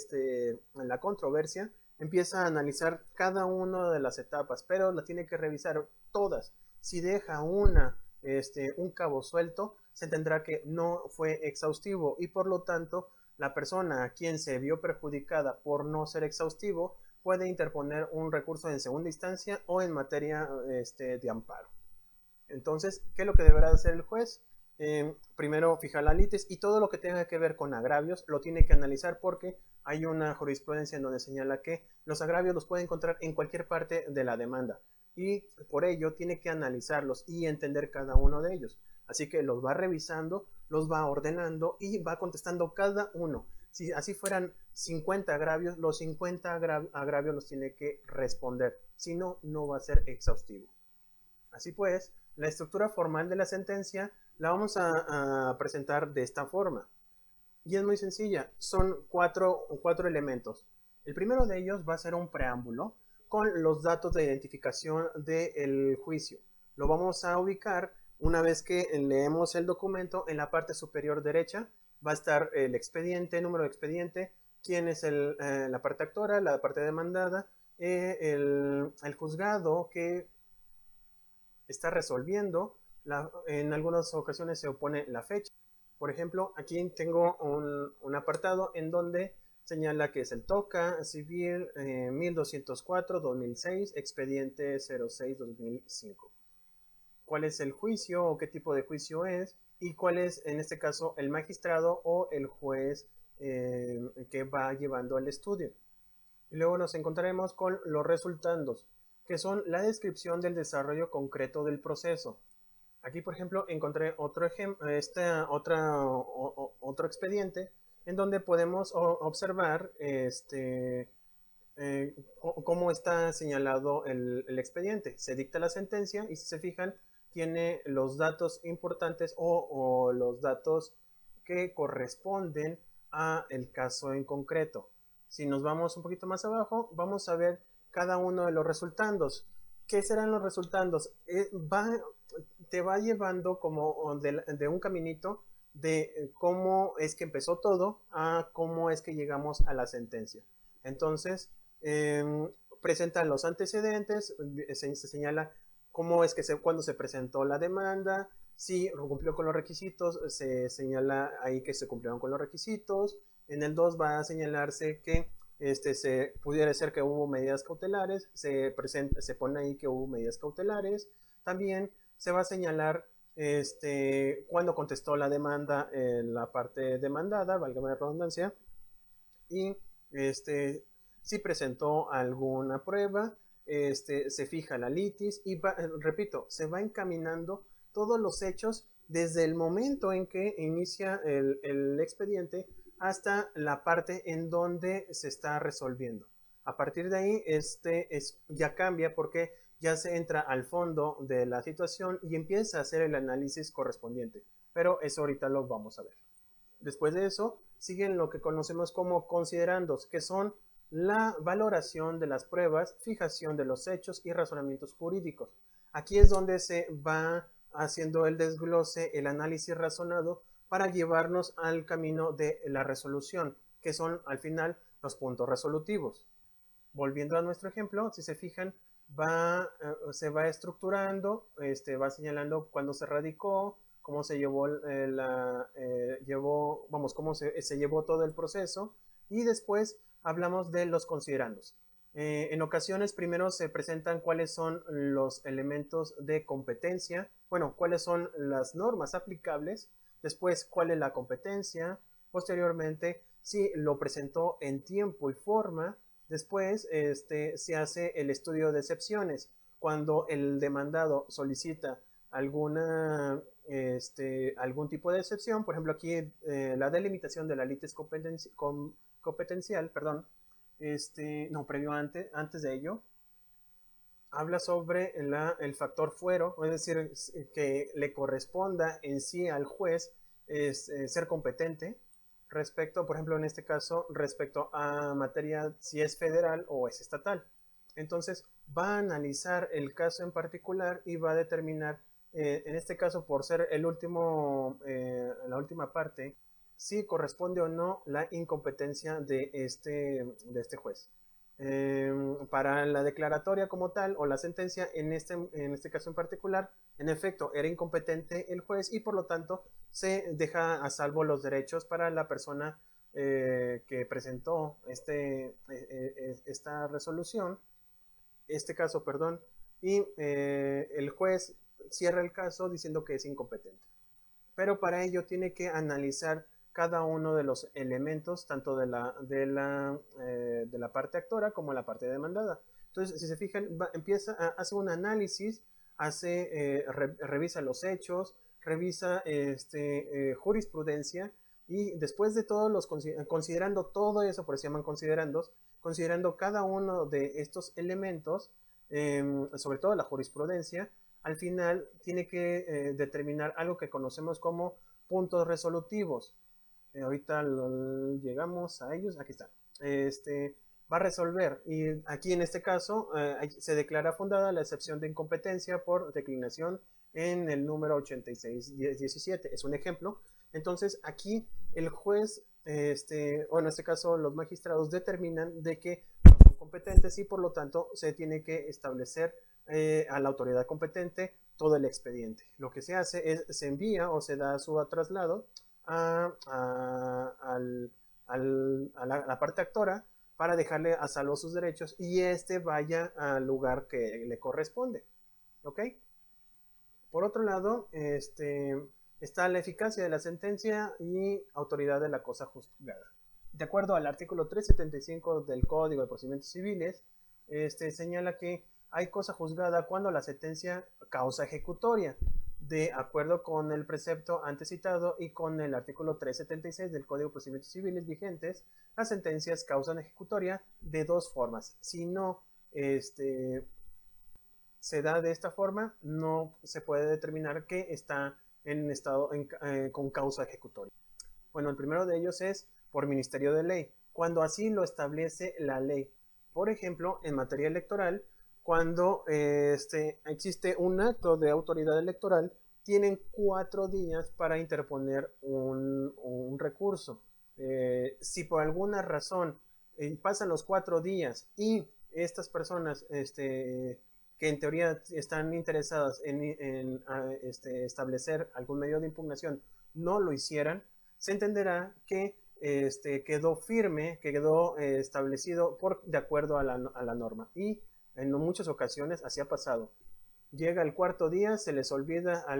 la controversia, empieza a analizar cada una de las etapas, pero la tiene que revisar todas. Si deja un cabo suelto, se tendrá que no fue exhaustivo, y por lo tanto la persona a quien se vio perjudicada por no ser exhaustivo puede interponer un recurso en segunda instancia o en materia de amparo. Entonces, ¿qué es lo que deberá hacer el juez? Primero fijar la litis, y todo lo que tenga que ver con agravios lo tiene que analizar, porque hay una jurisprudencia en donde señala que los agravios los puede encontrar en cualquier parte de la demanda, y por ello tiene que analizarlos y entender cada uno de ellos. Así que los va revisando, los va ordenando y va contestando cada uno. Si así fueran 50 agravios, los 50 agravios los tiene que responder. Si no, no va a ser exhaustivo. Así pues, la estructura formal de la sentencia la vamos a presentar de esta forma. Y es muy sencilla, son cuatro elementos. El primero de ellos va a ser un preámbulo con los datos de identificación del juicio. Lo vamos a ubicar una vez que leemos el documento. En la parte superior derecha va a estar el expediente, número de expediente, quién es la parte actora, la parte demandada, el juzgado que está resolviendo. En algunas ocasiones se opone la fecha. Por ejemplo, aquí tengo un apartado en donde señala que es el TOCA civil 1204-2006, expediente 06-2005. ¿Cuál es el juicio o qué tipo de juicio es? Y cuál es, en este caso, el magistrado o el juez que va llevando el estudio. Y luego nos encontraremos con los resultandos, que son la descripción del desarrollo concreto del proceso. Aquí, por ejemplo, encontré otro expediente en donde podemos observar cómo está señalado el expediente. Se dicta la sentencia y, si se fijan, tiene los datos importantes o los datos que corresponden a el caso en concreto. Si nos vamos un poquito más abajo, vamos a ver cada uno de los resultandos. ¿Qué serán los resultandos? Te va llevando como de un caminito de cómo es que empezó todo a cómo es que llegamos a la sentencia. Entonces, presentan los antecedentes, se señala cómo es que cuando se presentó la demanda, si cumplió con los requisitos, se señala ahí que se cumplieron con los requisitos. En el 2 va a señalarse que se pudiera ser que hubo medidas cautelares, se pone ahí que hubo medidas cautelares. También se va a señalar cuando contestó la demanda en la parte demandada, valga la redundancia, y si presentó alguna prueba, se fija la litis y repito, se va encaminando todos los hechos desde el momento en que inicia el expediente hasta la parte en donde se está resolviendo. A partir de ahí, ya cambia, porque ya se entra al fondo de la situación y empieza a hacer el análisis correspondiente. Pero eso ahorita lo vamos a ver. Después de eso, siguen lo que conocemos como considerandos, que son la valoración de las pruebas, fijación de los hechos y razonamientos jurídicos. Aquí es donde se va haciendo el desglose, el análisis razonado, para llevarnos al camino de la resolución, que son al final los puntos resolutivos. Volviendo a nuestro ejemplo, si se fijan, se va estructurando, va señalando cuándo se radicó, cómo se llevó cómo se llevó todo el proceso, y después hablamos de los considerandos. En ocasiones primero se presentan cuáles son los elementos de competencia, cuáles son las normas aplicables, después cuál es la competencia, posteriormente si lo presentó en tiempo y forma. Después se hace el estudio de excepciones. Cuando el demandado solicita alguna algún tipo de excepción. Por ejemplo, aquí la delimitación de la litis competencial, perdón, no, previo antes de ello, habla sobre el factor fuero, es decir, que le corresponda en sí al juez ser competente respecto, por ejemplo, en este caso, respecto a materia si es federal o es estatal. Entonces, va a analizar el caso en particular y va a determinar, en este caso, por ser la última parte, si corresponde o no la incompetencia de este juez. Para la declaratoria como tal o la sentencia, en este caso en particular, en efecto, era incompetente el juez y por lo tanto se deja a salvo los derechos para la persona que presentó esta resolución, este caso, perdón, y el juez cierra el caso diciendo que es incompetente. Pero para ello tiene que analizar cada uno de los elementos, tanto de la parte actora como la parte demandada. Entonces, si se fijan, hace un análisis, revisa los hechos, revisa jurisprudencia y después de todos considerando todo eso, por eso se llaman considerandos, considerando cada uno de estos elementos, sobre todo la jurisprudencia, al final tiene que determinar algo que conocemos como puntos resolutivos. Ahorita llegamos a ellos, aquí está. Va a resolver y aquí en este caso se declara fundada la excepción de incompetencia por declinación en el número 8617. Es un ejemplo. Entonces aquí el juez, o en este caso los magistrados determinan de que no son competentes y por lo tanto se tiene que establecer a la autoridad competente todo el expediente. Lo que se hace es se envía o se da su traslado a la parte actora para dejarle a salvo sus derechos y vaya al lugar que le corresponde. ¿Ok? Por otro lado, está la eficacia de la sentencia y autoridad de la cosa juzgada. De acuerdo al artículo 375 del Código de Procedimientos Civiles, señala que hay cosa juzgada cuando la sentencia causa ejecutoria, de acuerdo con el precepto antes citado y con el artículo 376 del Código de Procedimientos Civiles vigentes, las sentencias causan ejecutoria de dos formas. Si no se da de esta forma, no se puede determinar que está en estado con causa ejecutoria. Bueno, el primero de ellos es por ministerio de ley, cuando así lo establece la ley. Por ejemplo, en materia electoral, cuando existe un acto de autoridad electoral, tienen 4 días para interponer un recurso. Si por alguna razón pasan los 4 días y estas personas que en teoría están interesadas en establecer algún medio de impugnación no lo hicieran, se entenderá que quedó firme, que quedó establecido de acuerdo a la norma. Y en muchas ocasiones así ha pasado. Llega el cuarto día, se les olvida a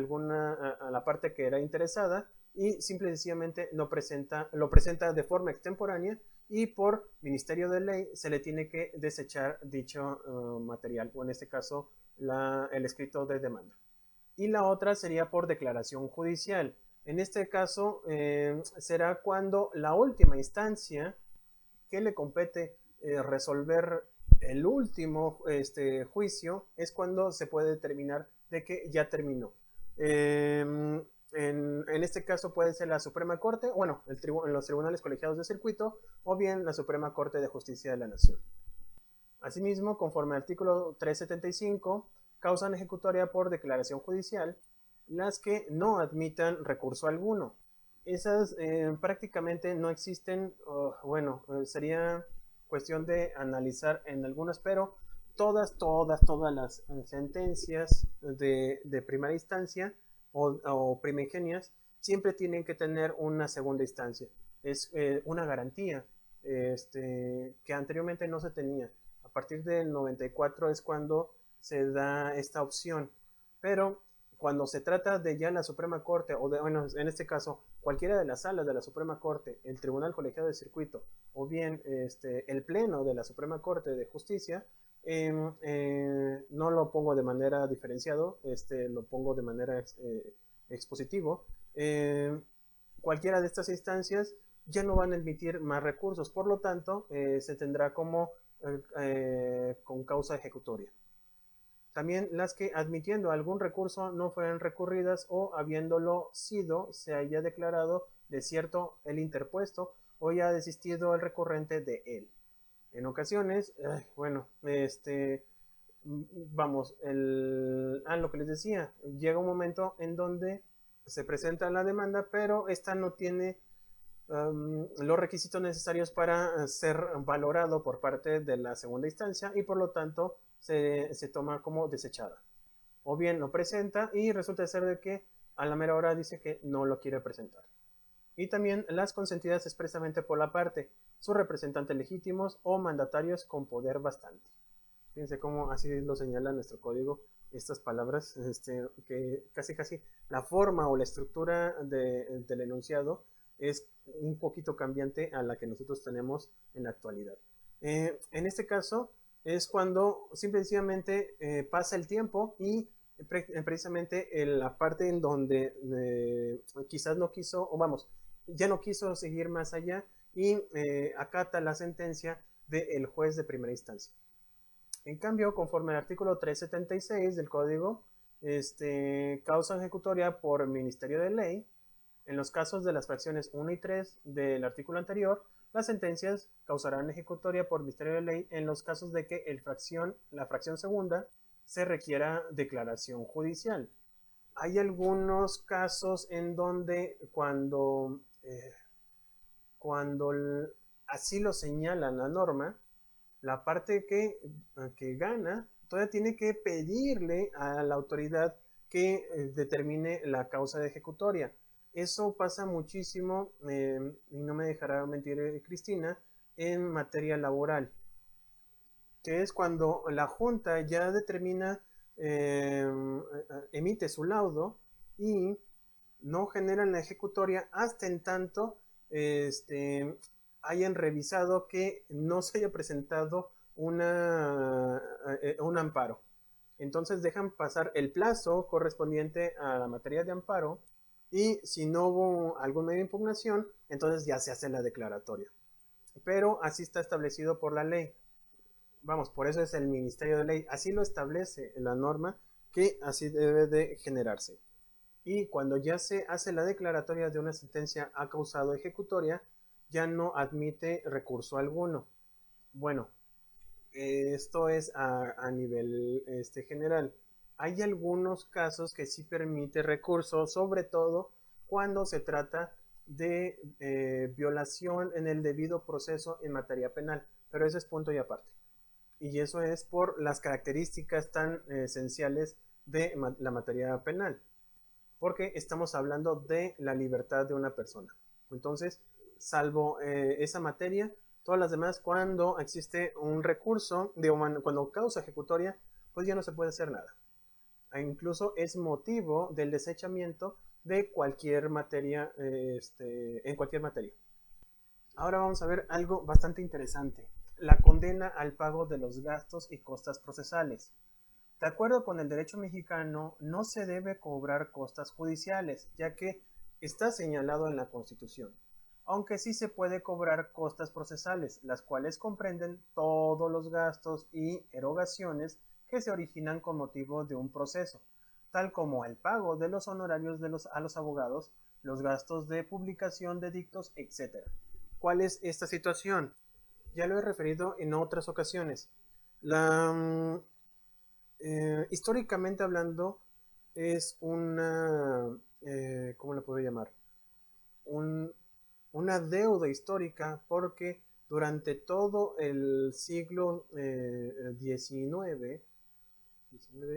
la parte que era interesada y simple y sencillamente lo presenta de forma extemporánea y por ministerio de ley se le tiene que desechar dicho material, o en este caso el escrito de demanda. Y la otra sería por declaración judicial. En este caso será cuando la última instancia que le compete resolver el último juicio es cuando se puede determinar de que ya terminó. En este caso puede ser la Suprema Corte, bueno, en los tribunales colegiados de circuito o bien la Suprema Corte de Justicia de la Nación. Asimismo, conforme al artículo 375, causan ejecutoria por declaración judicial las que no admitan recurso alguno. Esas prácticamente no existen, sería cuestión de analizar en algunas, pero todas las sentencias de primera instancia o primigenias siempre tienen que tener una segunda instancia. Es una garantía que anteriormente no se tenía. A partir del 94 es cuando se da esta opción, pero cuando se trata de ya la Suprema Corte, en este caso, cualquiera de las salas de la Suprema Corte, el Tribunal Colegiado de Circuito, o bien el Pleno de la Suprema Corte de Justicia, no lo pongo de manera diferenciado, lo pongo de manera expositivo, cualquiera de estas instancias ya no van a emitir más recursos, por lo tanto, se tendrá como con causa ejecutoria. También las que admitiendo algún recurso no fueran recurridas o habiéndolo sido se haya declarado desierto el interpuesto o ya ha desistido el recurrente de él. En ocasiones, bueno, vamos, lo que les decía, llega un momento en donde se presenta la demanda, pero esta no tiene los requisitos necesarios para ser valorado por parte de la segunda instancia y por lo tanto se toma como desechada. O bien lo presenta y resulta ser de que a la mera hora dice que no lo quiere presentar. Y también las consentidas expresamente por la parte, sus representantes legítimos o mandatarios con poder bastante. Fíjense cómo así lo señala nuestro código, estas palabras, que casi la forma o la estructura del enunciado es un poquito cambiante a la que nosotros tenemos en la actualidad. En este caso es cuando simplemente pasa el tiempo y precisamente en la parte en donde quizás no quiso, o vamos, ya no quiso seguir más allá y acata la sentencia del juez de primera instancia. En cambio, conforme al artículo 376 del código, causa ejecutoria por ministerio de ley, en los casos de las fracciones 1 y 3 del artículo anterior, las sentencias causarán ejecutoria por ministerio de ley en los casos de que la fracción segunda se requiera declaración judicial. Hay algunos casos en donde cuando así lo señala la norma, la parte que gana todavía tiene que pedirle a la autoridad que determine la causa de ejecutoria. Eso pasa muchísimo, y no me dejará mentir Cristina, en materia laboral, que es cuando la Junta ya determina, emite su laudo y no generan la ejecutoria hasta en tanto hayan revisado que no se haya presentado un amparo. Entonces dejan pasar el plazo correspondiente a la materia de amparo y si no hubo algún medio de impugnación, entonces ya se hace la declaratoria. Pero así está establecido por la ley. Vamos, por eso es el Ministerio de Ley. Así lo establece la norma que así debe de generarse. Y cuando ya se hace la declaratoria de una sentencia ha causado ejecutoria, ya no admite recurso alguno. Bueno, esto es a nivel general. Hay algunos casos que sí permite recurso, sobre todo cuando se trata de violación en el debido proceso en materia penal, pero ese es punto y aparte. Y eso es por las características tan esenciales de la materia penal, porque estamos hablando de la libertad de una persona. Entonces, salvo esa materia, todas las demás, cuando existe un recurso, cuando causa ejecutoria, pues ya no se puede hacer nada. E incluso es motivo del desechamiento de cualquier materia, en cualquier materia. Ahora vamos a ver algo bastante interesante, la condena al pago de los gastos y costas procesales. De acuerdo con el derecho mexicano, no se debe cobrar costas judiciales, ya que está señalado en la Constitución, aunque sí se puede cobrar costas procesales, las cuales comprenden todos los gastos y erogaciones que se originan con motivo de un proceso, tal como el pago de los honorarios a los abogados, los gastos de publicación de dictos, etc. ¿Cuál es esta situación? Ya lo he referido en otras ocasiones. Históricamente hablando, es ¿cómo le puedo llamar? Una deuda histórica porque durante todo el siglo XIX,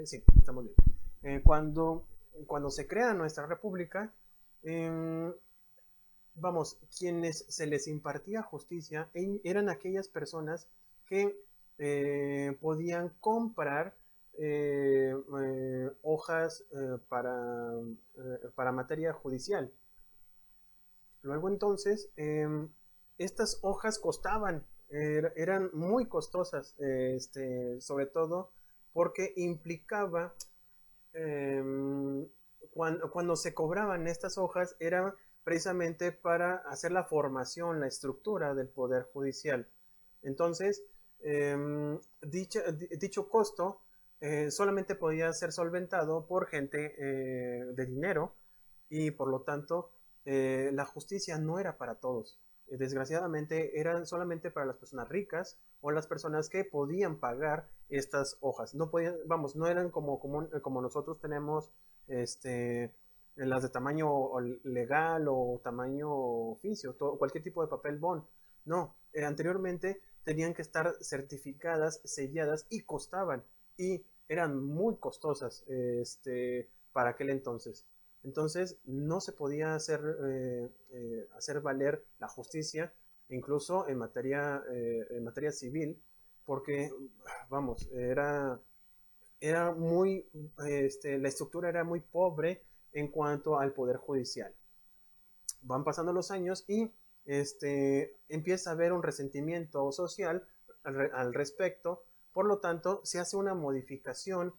sí, estamos bien, cuando se crea nuestra república, vamos, quienes se les impartía justicia eran aquellas personas que podían comprar hojas para materia judicial. Luego entonces, estas hojas costaban, eran muy costosas, sobre todo porque implicaba cuando se cobraban estas hojas era precisamente para hacer la formación, la estructura del Poder Judicial. Entonces, dicho costo solamente podía ser solventado por gente de dinero y por lo tanto la justicia no era para todos. Desgraciadamente eran solamente para las personas ricas o las personas que podían pagar estas hojas. No podían, vamos, no eran como nosotros tenemos las de tamaño legal o tamaño oficio, cualquier tipo de papel bond. No, anteriormente tenían que estar certificadas, selladas y costaban. Y eran muy costosas para aquel entonces. Entonces no se podía hacer valer la justicia, incluso en materia civil, porque, vamos, era muy, la estructura era muy pobre en cuanto al poder judicial. Van pasando los años y empieza a haber un resentimiento social al respecto, por lo tanto se hace una modificación,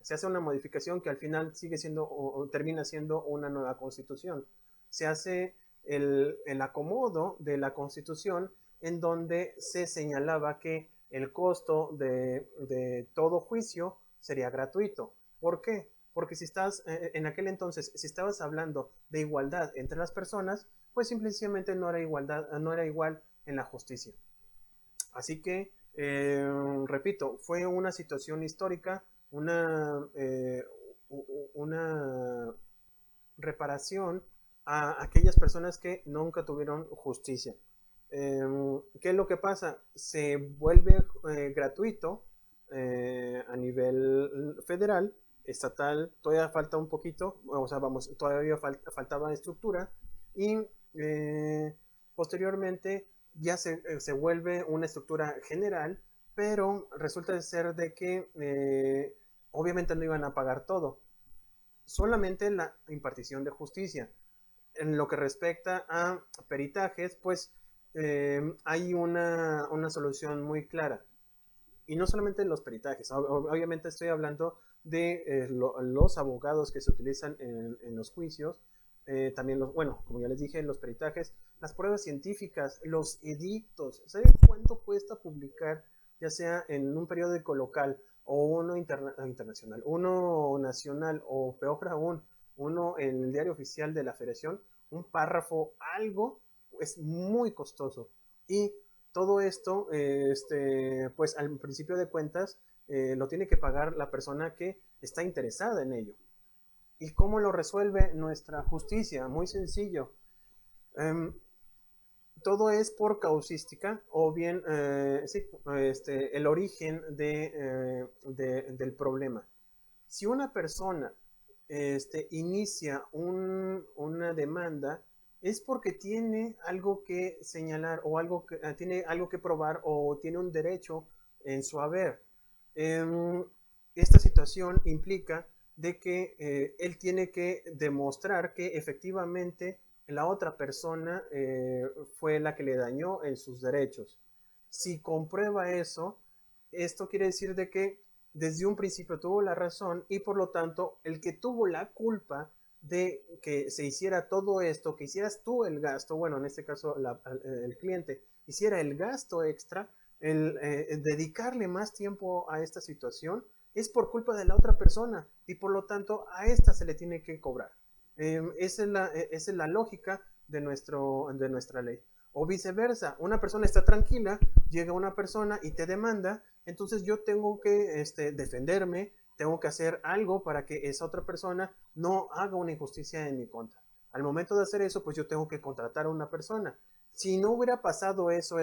se hace una modificación que al final sigue siendo o termina siendo una nueva constitución. Se hace el acomodo de la constitución en donde se señalaba que el costo de todo juicio sería gratuito. ¿Por qué? Porque si estás, en aquel entonces, si estabas hablando de igualdad entre las personas, pues simplemente no era no era igual en la justicia. Así que, repito, fue una situación histórica, una reparación a aquellas personas que nunca tuvieron justicia. ¿Qué es lo que pasa? Se vuelve gratuito a nivel federal, estatal, todavía falta un poquito, o sea, vamos, todavía faltaba estructura y posteriormente ya se vuelve una estructura general, pero resulta de ser de que obviamente no iban a pagar todo, solamente la impartición de justicia. En lo que respecta a peritajes, pues hay una solución muy clara. Y no solamente los peritajes, obviamente estoy hablando de los abogados que se utilizan en los juicios, también bueno, como ya les dije, los peritajes, las pruebas científicas, los edictos. ¿Saben cuánto cuesta publicar, ya sea en un periódico local o uno internacional, uno nacional o peor aún, uno en el diario oficial de la federación? Un párrafo, algo, es muy costoso. Y todo esto, pues al principio de cuentas, lo tiene que pagar la persona que está interesada en ello. ¿Y cómo lo resuelve nuestra justicia? Muy sencillo. Todo es por causística o bien sí, el origen del problema. Si una persona inicia una demanda, es porque tiene algo que señalar o tiene algo que probar o tiene un derecho en su haber. Esta situación implica de que él tiene que demostrar que efectivamente la otra persona fue la que le dañó en sus derechos. Si comprueba eso, esto quiere decir de que desde un principio tuvo la razón y por lo tanto el que tuvo la culpa de que se hiciera todo esto, que hicieras tú el gasto, bueno, en este caso el cliente hiciera el gasto extra, el dedicarle más tiempo a esta situación, es por culpa de la otra persona y por lo tanto a esta se le tiene que cobrar. Esa es la lógica de nuestra ley. O viceversa, una persona está tranquila, llega una persona y te demanda, entonces yo tengo que defenderme, tengo que hacer algo para que esa otra persona no haga una injusticia en mi contra. Al momento de hacer eso, pues yo tengo que contratar a una persona. Si no hubiera pasado eso,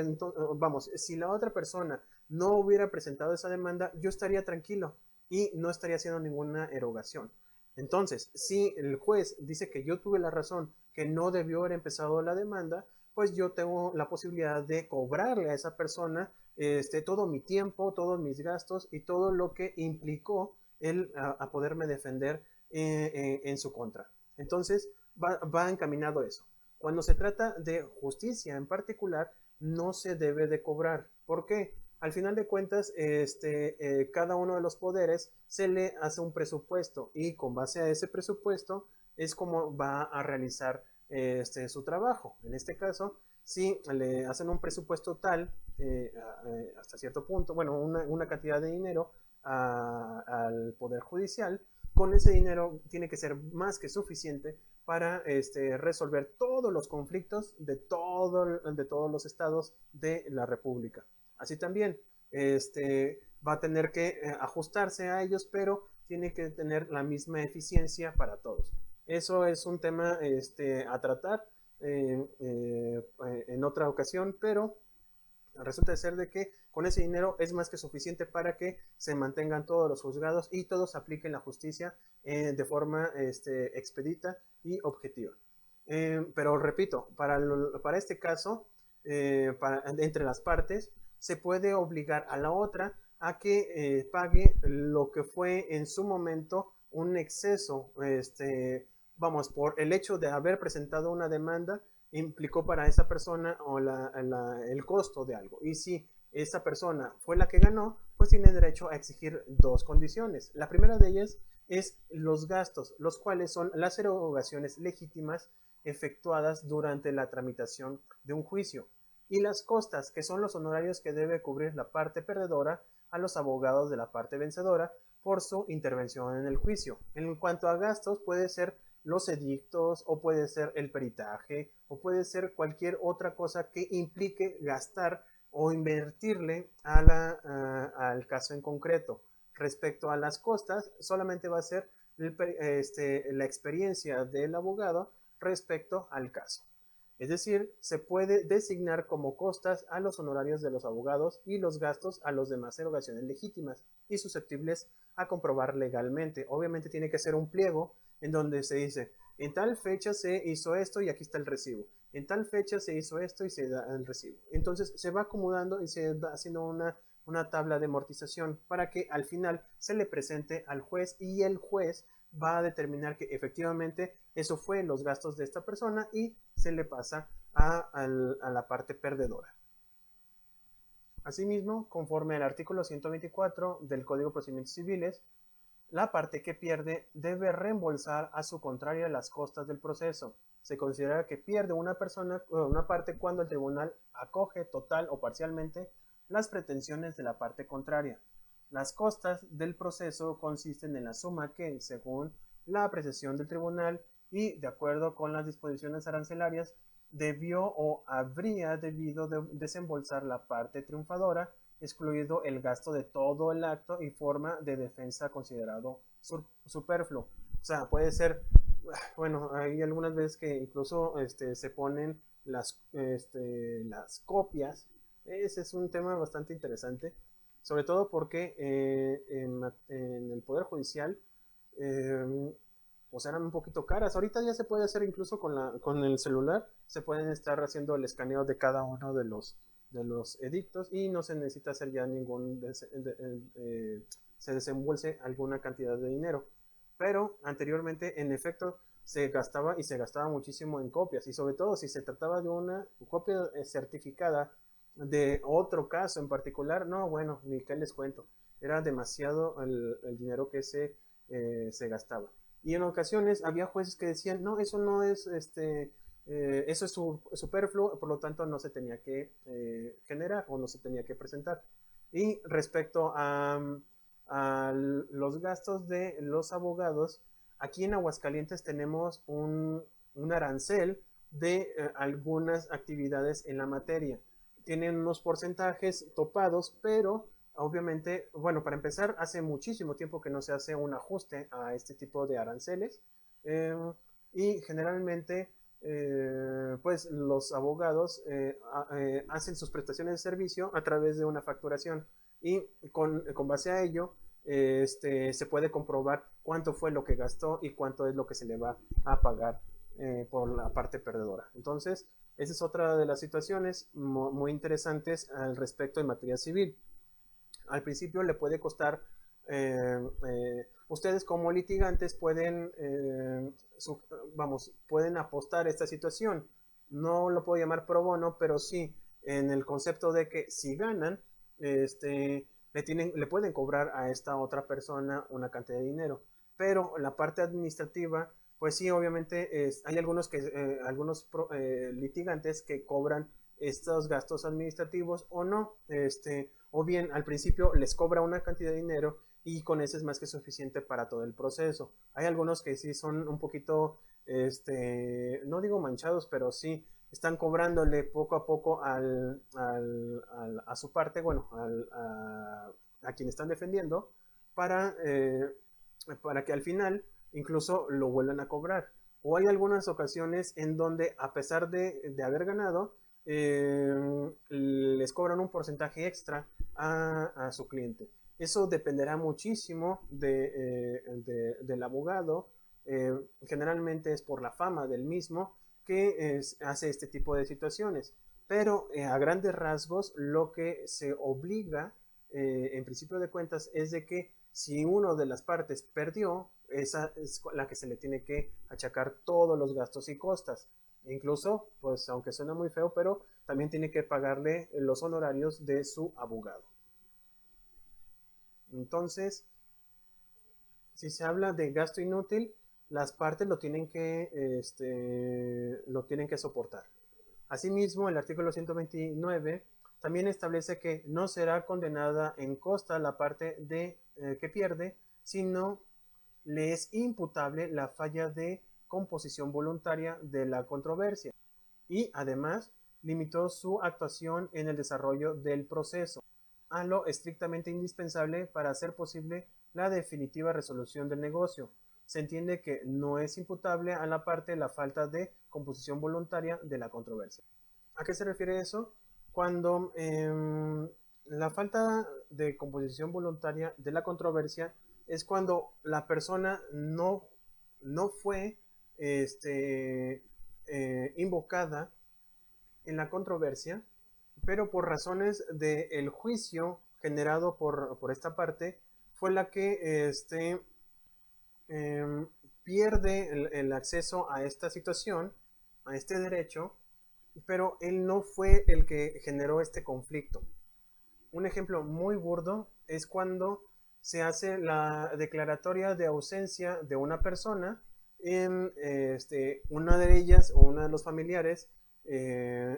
vamos, si la otra persona no hubiera presentado esa demanda, yo estaría tranquilo y no estaría haciendo ninguna erogación. Entonces, si el juez dice que yo tuve la razón, que no debió haber empezado la demanda, pues yo tengo la posibilidad de cobrarle a esa persona todo mi tiempo, todos mis gastos y todo lo que implicó él a poderme defender en su contra. Entonces, va encaminado eso. Cuando se trata de justicia en particular, no se debe de cobrar. ¿Por qué? Al final de cuentas, cada uno de los poderes se le hace un presupuesto y con base a ese presupuesto es como va a realizar su trabajo. En este caso, si le hacen un presupuesto tal, hasta cierto punto, bueno, una cantidad de dinero al Poder Judicial, con ese dinero tiene que ser más que suficiente para resolver todos los conflictos de todos los estados de la República. Así también va a tener que ajustarse a ellos, pero tiene que tener la misma eficiencia para todos. Eso es un tema a tratar en otra ocasión, pero resulta ser de que con ese dinero es más que suficiente para que se mantengan todos los juzgados y todos apliquen la justicia de forma expedita y objetiva. Pero repito, para este caso, entre las partes, se puede obligar a la otra a que pague lo que fue en su momento un exceso, vamos, por el hecho de haber presentado una demanda implicó para esa persona o el costo de algo. Y si esa persona fue la que ganó, pues tiene derecho a exigir dos condiciones. La primera de ellas es los gastos, los cuales son las erogaciones legítimas efectuadas durante la tramitación de un juicio, y las costas, que son los honorarios que debe cubrir la parte perdedora a los abogados de la parte vencedora por su intervención en el juicio. En cuanto a gastos, puede ser los edictos o puede ser el peritaje o puede ser cualquier otra cosa que implique gastar o invertirle al caso en concreto. Respecto a las costas, solamente va a ser la experiencia del abogado respecto al caso. Es decir, se puede designar como costas a los honorarios de los abogados y los gastos a los demás erogaciones legítimas y susceptibles a comprobar legalmente. Obviamente tiene que ser un pliego en donde se dice, en tal fecha se hizo esto y aquí está el recibo. En tal fecha se hizo esto y se da el recibo. Entonces se va acomodando y se va haciendo una tabla de amortización para que al final se le presente al juez y el juez va a determinar que efectivamente eso fue los gastos de esta persona y se le pasa a la parte perdedora. Asimismo, conforme al artículo 124 del Código de Procedimientos Civiles, la parte que pierde debe reembolsar a su contraria las costas del proceso. Se considera que pierde una parte cuando el tribunal acoge total o parcialmente las pretensiones de la parte contraria. Las costas del proceso consisten en la suma que, según la apreciación del tribunal y de acuerdo con las disposiciones arancelarias, debió o habría debido desembolsar la parte triunfadora, excluido el gasto de todo el acto y forma de defensa considerado superfluo. O sea, puede ser, bueno, hay algunas veces que incluso se ponen las copias. Ese es un tema bastante interesante, sobre todo porque en el Poder Judicial pues eran un poquito caras. Ahorita ya se puede hacer incluso con el celular, se pueden estar haciendo el escaneo de cada uno de los edictos y no se necesita hacer ya se desembolse alguna cantidad de dinero. Pero anteriormente, en efecto, se gastaba y se gastaba muchísimo en copias y sobre todo si se trataba de una copia certificada de otro caso en particular, no, bueno, ni qué les cuento. Era demasiado el dinero que se gastaba. Y en ocasiones había jueces que decían, no, eso no es, eso es superfluo, por lo tanto no se tenía que generar o no se tenía que presentar. Y respecto a los gastos de los abogados, aquí en Aguascalientes tenemos un arancel de algunas actividades en la materia. Tienen unos porcentajes topados, pero obviamente, bueno, para empezar, hace muchísimo tiempo que no se hace un ajuste a este tipo de aranceles eh, y generalmente pues los abogados hacen sus prestaciones de servicio a través de una facturación y con base a ello se puede comprobar cuánto fue lo que gastó y cuánto es lo que se le va a pagar por la parte perdedora. Entonces, esa es otra de las situaciones muy interesantes al respecto en materia civil. Al principio le puede costar, ustedes como litigantes pueden, pueden apostar esta situación. No lo puedo llamar pro bono, pero sí en el concepto de que si ganan, le pueden cobrar a esta otra persona una cantidad de dinero. Pero la parte administrativa, pues sí, obviamente hay algunos litigantes que cobran estos gastos administrativos o no, o bien al principio les cobra una cantidad de dinero y con eso es más que suficiente para todo el proceso. Hay algunos que sí son un poquito, no digo manchados, pero sí están cobrándole poco a poco a su parte, bueno, a quien están defendiendo, para, eh, para que al final incluso lo vuelvan a cobrar. O hay algunas ocasiones en donde, a pesar de haber ganado, les cobran un porcentaje extra a su cliente. Eso dependerá muchísimo del abogado. Generalmente es por la fama del mismo que hace este tipo de situaciones. Pero a grandes rasgos lo que se obliga en principio de cuentas es de que si uno de las partes perdió, esa es la que se le tiene que achacar todos los gastos y costas. Incluso, pues aunque suena muy feo, pero también tiene que pagarle los honorarios de su abogado. Entonces, si se habla de gasto inútil, las partes lo tienen que soportar. Asimismo, el artículo 129 también establece que no será condenada en costa la parte que pierde, sino le es imputable la falla de composición voluntaria de la controversia y además limitó su actuación en el desarrollo del proceso a lo estrictamente indispensable para hacer posible la definitiva resolución del negocio. Se entiende que no es imputable a la parte la falta de composición voluntaria de la controversia. ¿A qué se refiere eso? Cuando la falta de composición voluntaria de la controversia es cuando la persona no fue invocada en la controversia, pero por razones del juicio generado por esta parte, fue la que eh, pierde el acceso a esta situación, a este derecho, pero él no fue el que generó este conflicto. Un ejemplo muy burdo es cuando se hace la declaratoria de ausencia de una persona en una de ellas o uno de los familiares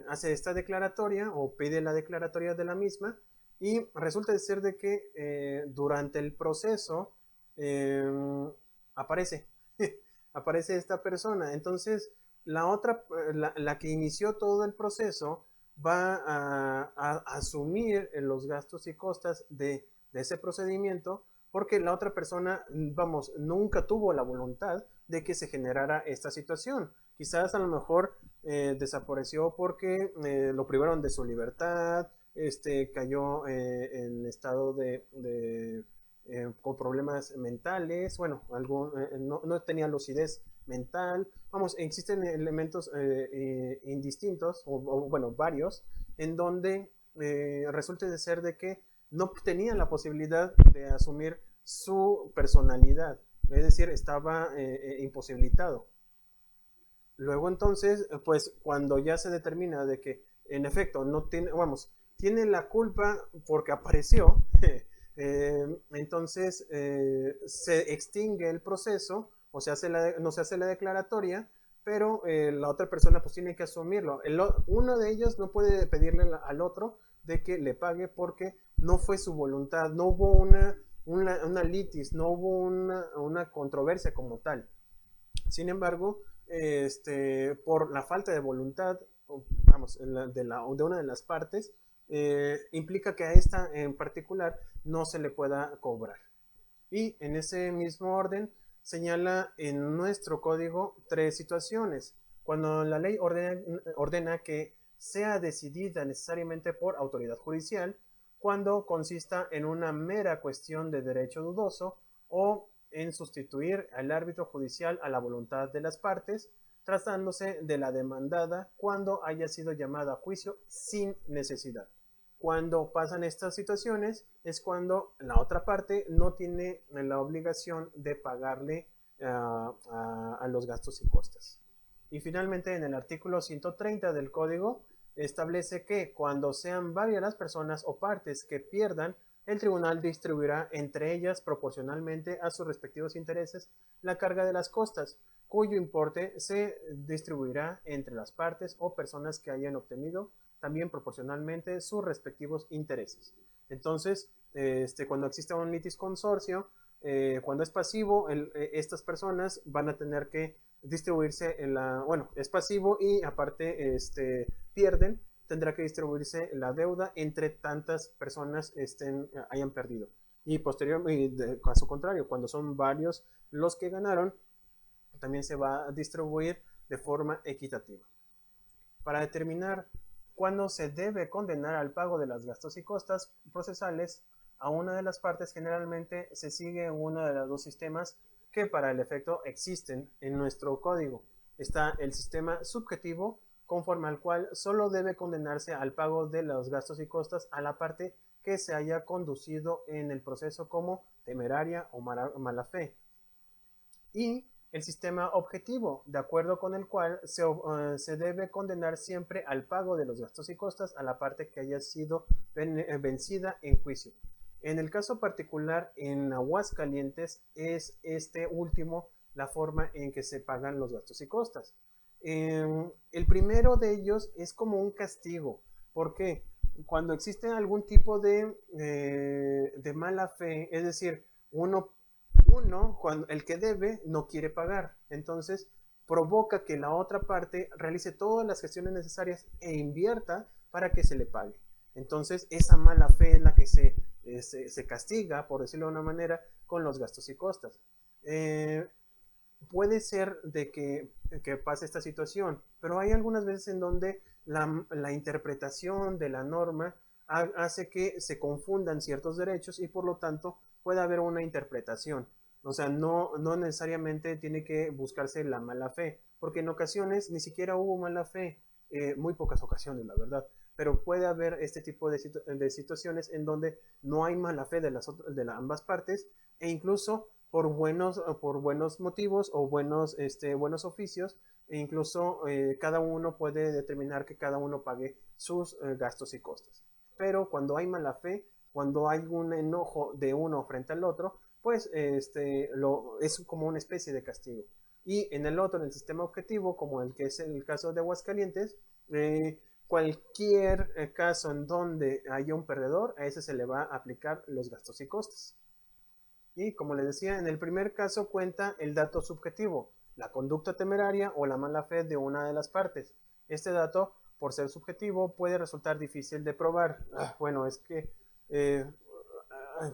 hace esta declaratoria o pide la declaratoria de la misma y resulta de ser de que durante el proceso eh, aparece, aparece esta persona. Entonces, la que inició todo el proceso va a asumir los gastos y costas de ese procedimiento porque la otra persona, vamos, nunca tuvo la voluntad de que se generara esta situación. Quizás a lo mejor desapareció porque lo privaron de su libertad, cayó en estado con problemas mentales, bueno, no tenía lucidez mental. Vamos, existen elementos indistintos, bueno, varios, en donde resulta de ser de que no tenía la posibilidad de asumir su personalidad, es decir, estaba imposibilitado. Luego entonces, pues cuando ya se determina de que en efecto no tiene, vamos, tiene la culpa porque apareció, entonces se extingue el proceso o no se hace la declaratoria, pero la otra persona pues tiene que asumirlo. Uno de ellos no puede pedirle al otro de que le pague porque no fue su voluntad, no hubo una litis, no hubo una controversia como tal. Sin embargo, por la falta de voluntad, vamos, de una de las partes, implica que a esta en particular no se le pueda cobrar. Y en ese mismo orden señala en nuestro código tres situaciones. Cuando la ley ordena que sea decidida necesariamente por autoridad judicial, cuando consista en una mera cuestión de derecho dudoso o en sustituir al árbitro judicial a la voluntad de las partes, tratándose de la demandada cuando haya sido llamada a juicio sin necesidad. Cuando pasan estas situaciones es cuando la otra parte no tiene la obligación de pagarle a los gastos y costas. Y finalmente en el artículo 130 del código establece que cuando sean varias las personas o partes que pierdan, el tribunal distribuirá entre ellas proporcionalmente a sus respectivos intereses la carga de las costas, cuyo importe se distribuirá entre las partes o personas que hayan obtenido también proporcionalmente sus respectivos intereses. Entonces, cuando existe un litis consorcio, cuando es pasivo, estas personas van a tener que distribuirse bueno, es pasivo y aparte pierden, tendrá que distribuirse la deuda entre tantas personas hayan perdido. Y posteriormente, caso contrario, cuando son varios los que ganaron, también se va a distribuir de forma equitativa. Para determinar cuándo se debe condenar al pago de los gastos y costas procesales a una de las partes, generalmente se sigue uno de los dos sistemas que para el efecto existen en nuestro código. Está el sistema subjetivo, conforme al cual solo debe condenarse al pago de los gastos y costas a la parte que se haya conducido en el proceso como temeraria o mala fe. Y el sistema objetivo, de acuerdo con el cual se debe condenar siempre al pago de los gastos y costas a la parte que haya sido vencida en juicio. En el caso particular, en Aguascalientes, es este último la forma en que se pagan los gastos y costas. El primero de ellos es como un castigo. ¿Por qué? Cuando existe algún tipo de mala fe, es decir, uno, cuando el que debe, no quiere pagar. Entonces, provoca que la otra parte realice todas las gestiones necesarias e invierta para que se le pague. Entonces, esa mala fe es la que se castiga, por decirlo de una manera, con los gastos y costas. Puede ser de que pase esta situación, pero hay algunas veces en donde la interpretación de la norma hace que se confundan ciertos derechos y por lo tanto puede haber una interpretación. O sea, no necesariamente tiene que buscarse la mala fe, porque en ocasiones ni siquiera hubo mala fe, muy pocas ocasiones, la verdad, pero puede haber este tipo de situaciones en donde no hay mala fe de ambas partes e incluso por buenos motivos o buenos oficios, e incluso cada uno puede determinar que cada uno pague sus gastos y costos. Pero cuando hay mala fe, cuando hay un enojo de uno frente al otro, pues es como una especie de castigo. Y en el sistema objetivo, como el que es el caso de Aguascalientes, cualquier caso en donde haya un perdedor, a ese se le va a aplicar los gastos y costos. Y como les decía, en el primer caso cuenta el dato subjetivo, la conducta temeraria o la mala fe de una de las partes. Este dato, por ser subjetivo, puede resultar difícil de probar. Bueno, es que,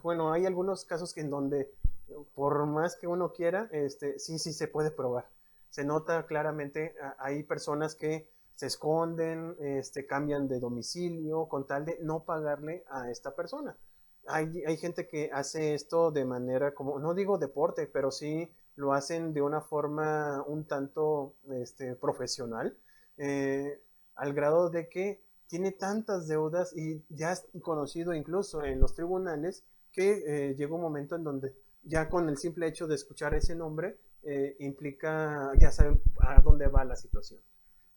bueno, hay algunos casos en donde, por más que uno quiera, sí se puede probar. Se nota claramente, hay personas que se esconden, cambian de domicilio con tal de no pagarle a esta persona. Hay gente que hace esto de manera como, no digo deporte, pero sí lo hacen de una forma un tanto profesional, eh, al grado de que tiene tantas deudas y ya es conocido incluso en los tribunales que llega un momento en donde ya con el simple hecho de escuchar ese nombre implica, ya saben a dónde va la situación.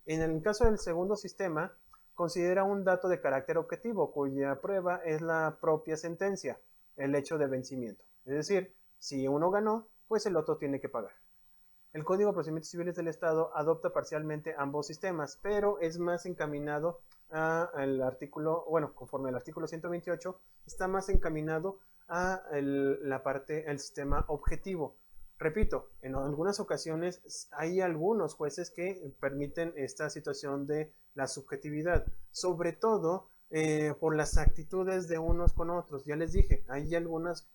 En el caso del segundo sistema, considera un dato de carácter objetivo, cuya prueba es la propia sentencia, el hecho de vencimiento. Es decir, si uno ganó, pues el otro tiene que pagar. El Código de Procedimientos Civiles del Estado adopta parcialmente ambos sistemas, pero es más encaminado al artículo, bueno, conforme al artículo 128, está más encaminado a el sistema objetivo. Repito, en algunas ocasiones hay algunos jueces que permiten esta situación de la subjetividad, sobre todo por las actitudes de unos con otros. Ya les dije, hay algunas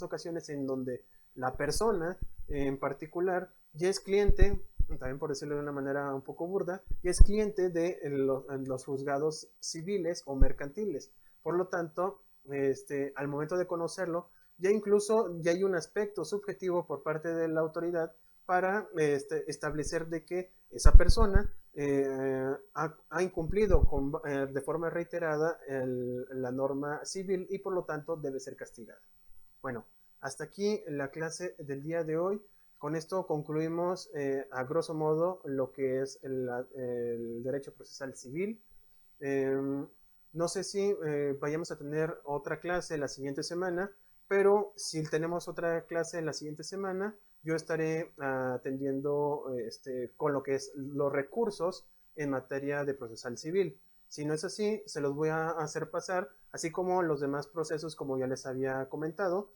ocasiones en donde la persona en particular ya es cliente, también por decirlo de una manera un poco burda, ya es cliente de los juzgados civiles o mercantiles. Por lo tanto, al momento de conocerlo, ya incluso ya hay un aspecto subjetivo por parte de la autoridad para establecer de que esa persona ha incumplido de forma reiterada la norma civil y por lo tanto debe ser castigada. Bueno, hasta aquí la clase del día de hoy. Con esto concluimos a grosso modo lo que es el derecho procesal civil. No sé si vayamos a tener otra clase la siguiente semana, pero si tenemos otra clase la siguiente semana, yo estaré atendiendo con lo que es los recursos en materia de procesal civil. Si no es así, se los voy a hacer pasar, así como los demás procesos, como ya les había comentado,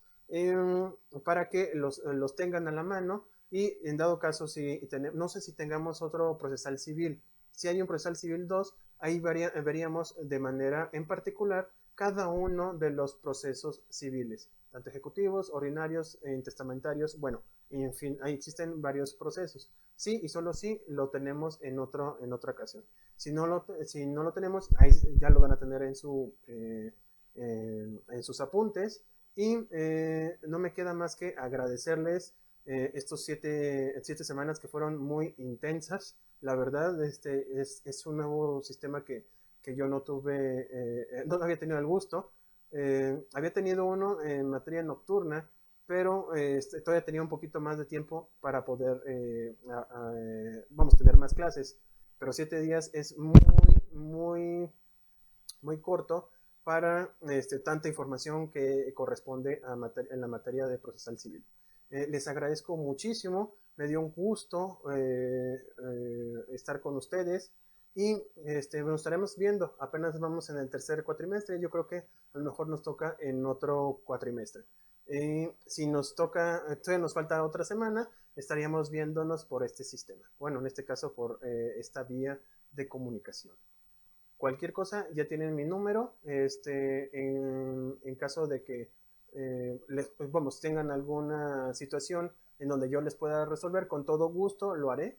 para que los tengan a la mano y en dado caso, si no sé si tengamos otro procesal civil. Si hay un procesal civil 2, ahí veríamos de manera en particular cada uno de los procesos civiles, tanto ejecutivos, ordinarios, intestamentarios, bueno, en fin, ahí existen varios procesos. Sí y solo sí lo tenemos en otra ocasión. Si no lo tenemos, ahí ya lo van a tener en sus apuntes. Y no me queda más que agradecerles estos 7 semanas que fueron muy intensas. La verdad, es un nuevo sistema que yo no tuve, no había tenido el gusto. Había tenido uno en materia nocturna, pero todavía tenía un poquito más de tiempo para poder, vamos, tener más clases. Pero 7 días es muy, muy corto para tanta información que corresponde en la materia de procesal civil. Les agradezco muchísimo, me dio un gusto estar con ustedes y nos estaremos viendo. Apenas vamos en el tercer cuatrimestre, yo creo que a lo mejor nos toca en otro cuatrimestre. Si nos toca, todavía nos falta otra semana, estaríamos viéndonos por este sistema. Bueno, en este caso por esta vía de comunicación. Cualquier cosa, ya tienen mi número. En caso de que vamos, tengan alguna situación en donde yo les pueda resolver, con todo gusto lo haré.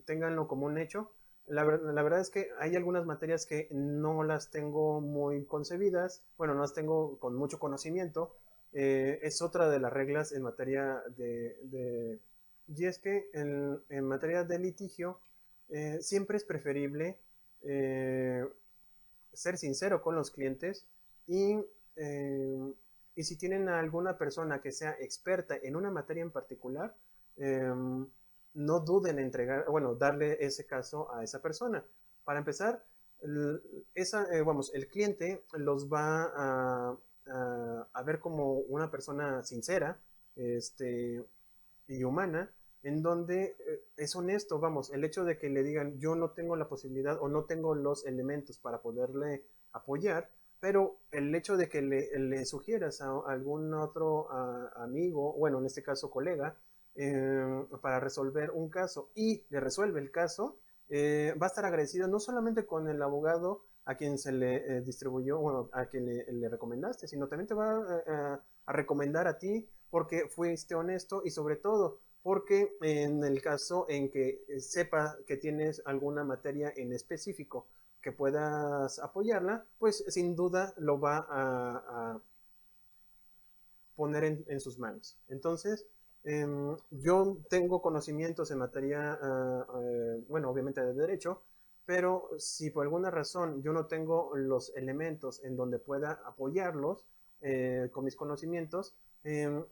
Ténganlo como un hecho. La verdad es que hay algunas materias que no las tengo muy concebidas, bueno, no las tengo con mucho conocimiento. Es otra de las reglas en materia y es que en materia de litigio siempre es preferible eh, ser sincero con los clientes y, eh, y si tienen a alguna persona que sea experta en una materia en particular, no duden en bueno, darle ese caso a esa persona. Para empezar, vamos, el cliente los va a ver como una persona sincera y humana, en donde es honesto, vamos, el hecho de que le digan yo no tengo la posibilidad o no tengo los elementos para poderle apoyar, pero el hecho de que le sugieras a algún otro amigo, bueno, en este caso colega, para resolver un caso y le resuelve el caso, va a estar agradecido no solamente con el abogado a quien se le distribuyó, bueno, a quien le recomendaste, sino también te va a recomendar a ti porque fuiste honesto y sobre todo porque en el caso en que sepa que tienes alguna materia en específico que puedas apoyarla, pues sin duda lo va a poner en sus manos. Entonces, yo tengo conocimientos en materia, bueno, obviamente de derecho, pero si por alguna razón yo no tengo los elementos en donde pueda apoyarlos con mis conocimientos,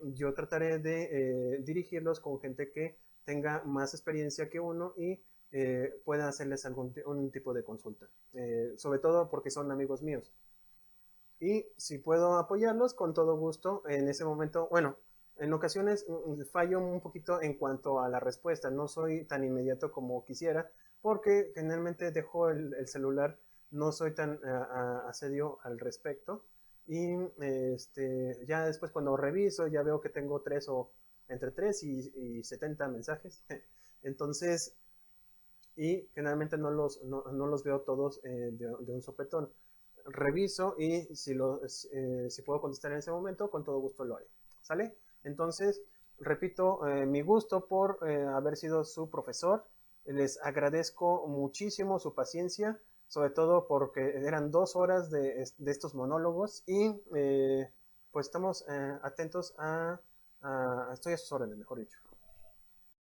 yo trataré de dirigirlos con gente que tenga más experiencia que uno y pueda hacerles un tipo de consulta, sobre todo porque son amigos míos. Y si puedo apoyarlos, con todo gusto. En ese momento, bueno, en ocasiones fallo un poquito en cuanto a la respuesta. No soy tan inmediato como quisiera, porque generalmente dejo el celular, no soy tan asedio al respecto. Y ya después cuando reviso, ya veo que tengo entre 3 y 70 mensajes. Entonces, y generalmente no los veo todos de un sopetón. Reviso y si puedo contestar en ese momento, con todo gusto lo haré. ¿Sale? Entonces, repito, mi gusto por haber sido su profesor. Les agradezco muchísimo su paciencia, sobre todo porque eran 2 horas de estos monólogos y pues estamos atentos estoy a sus órdenes, mejor dicho.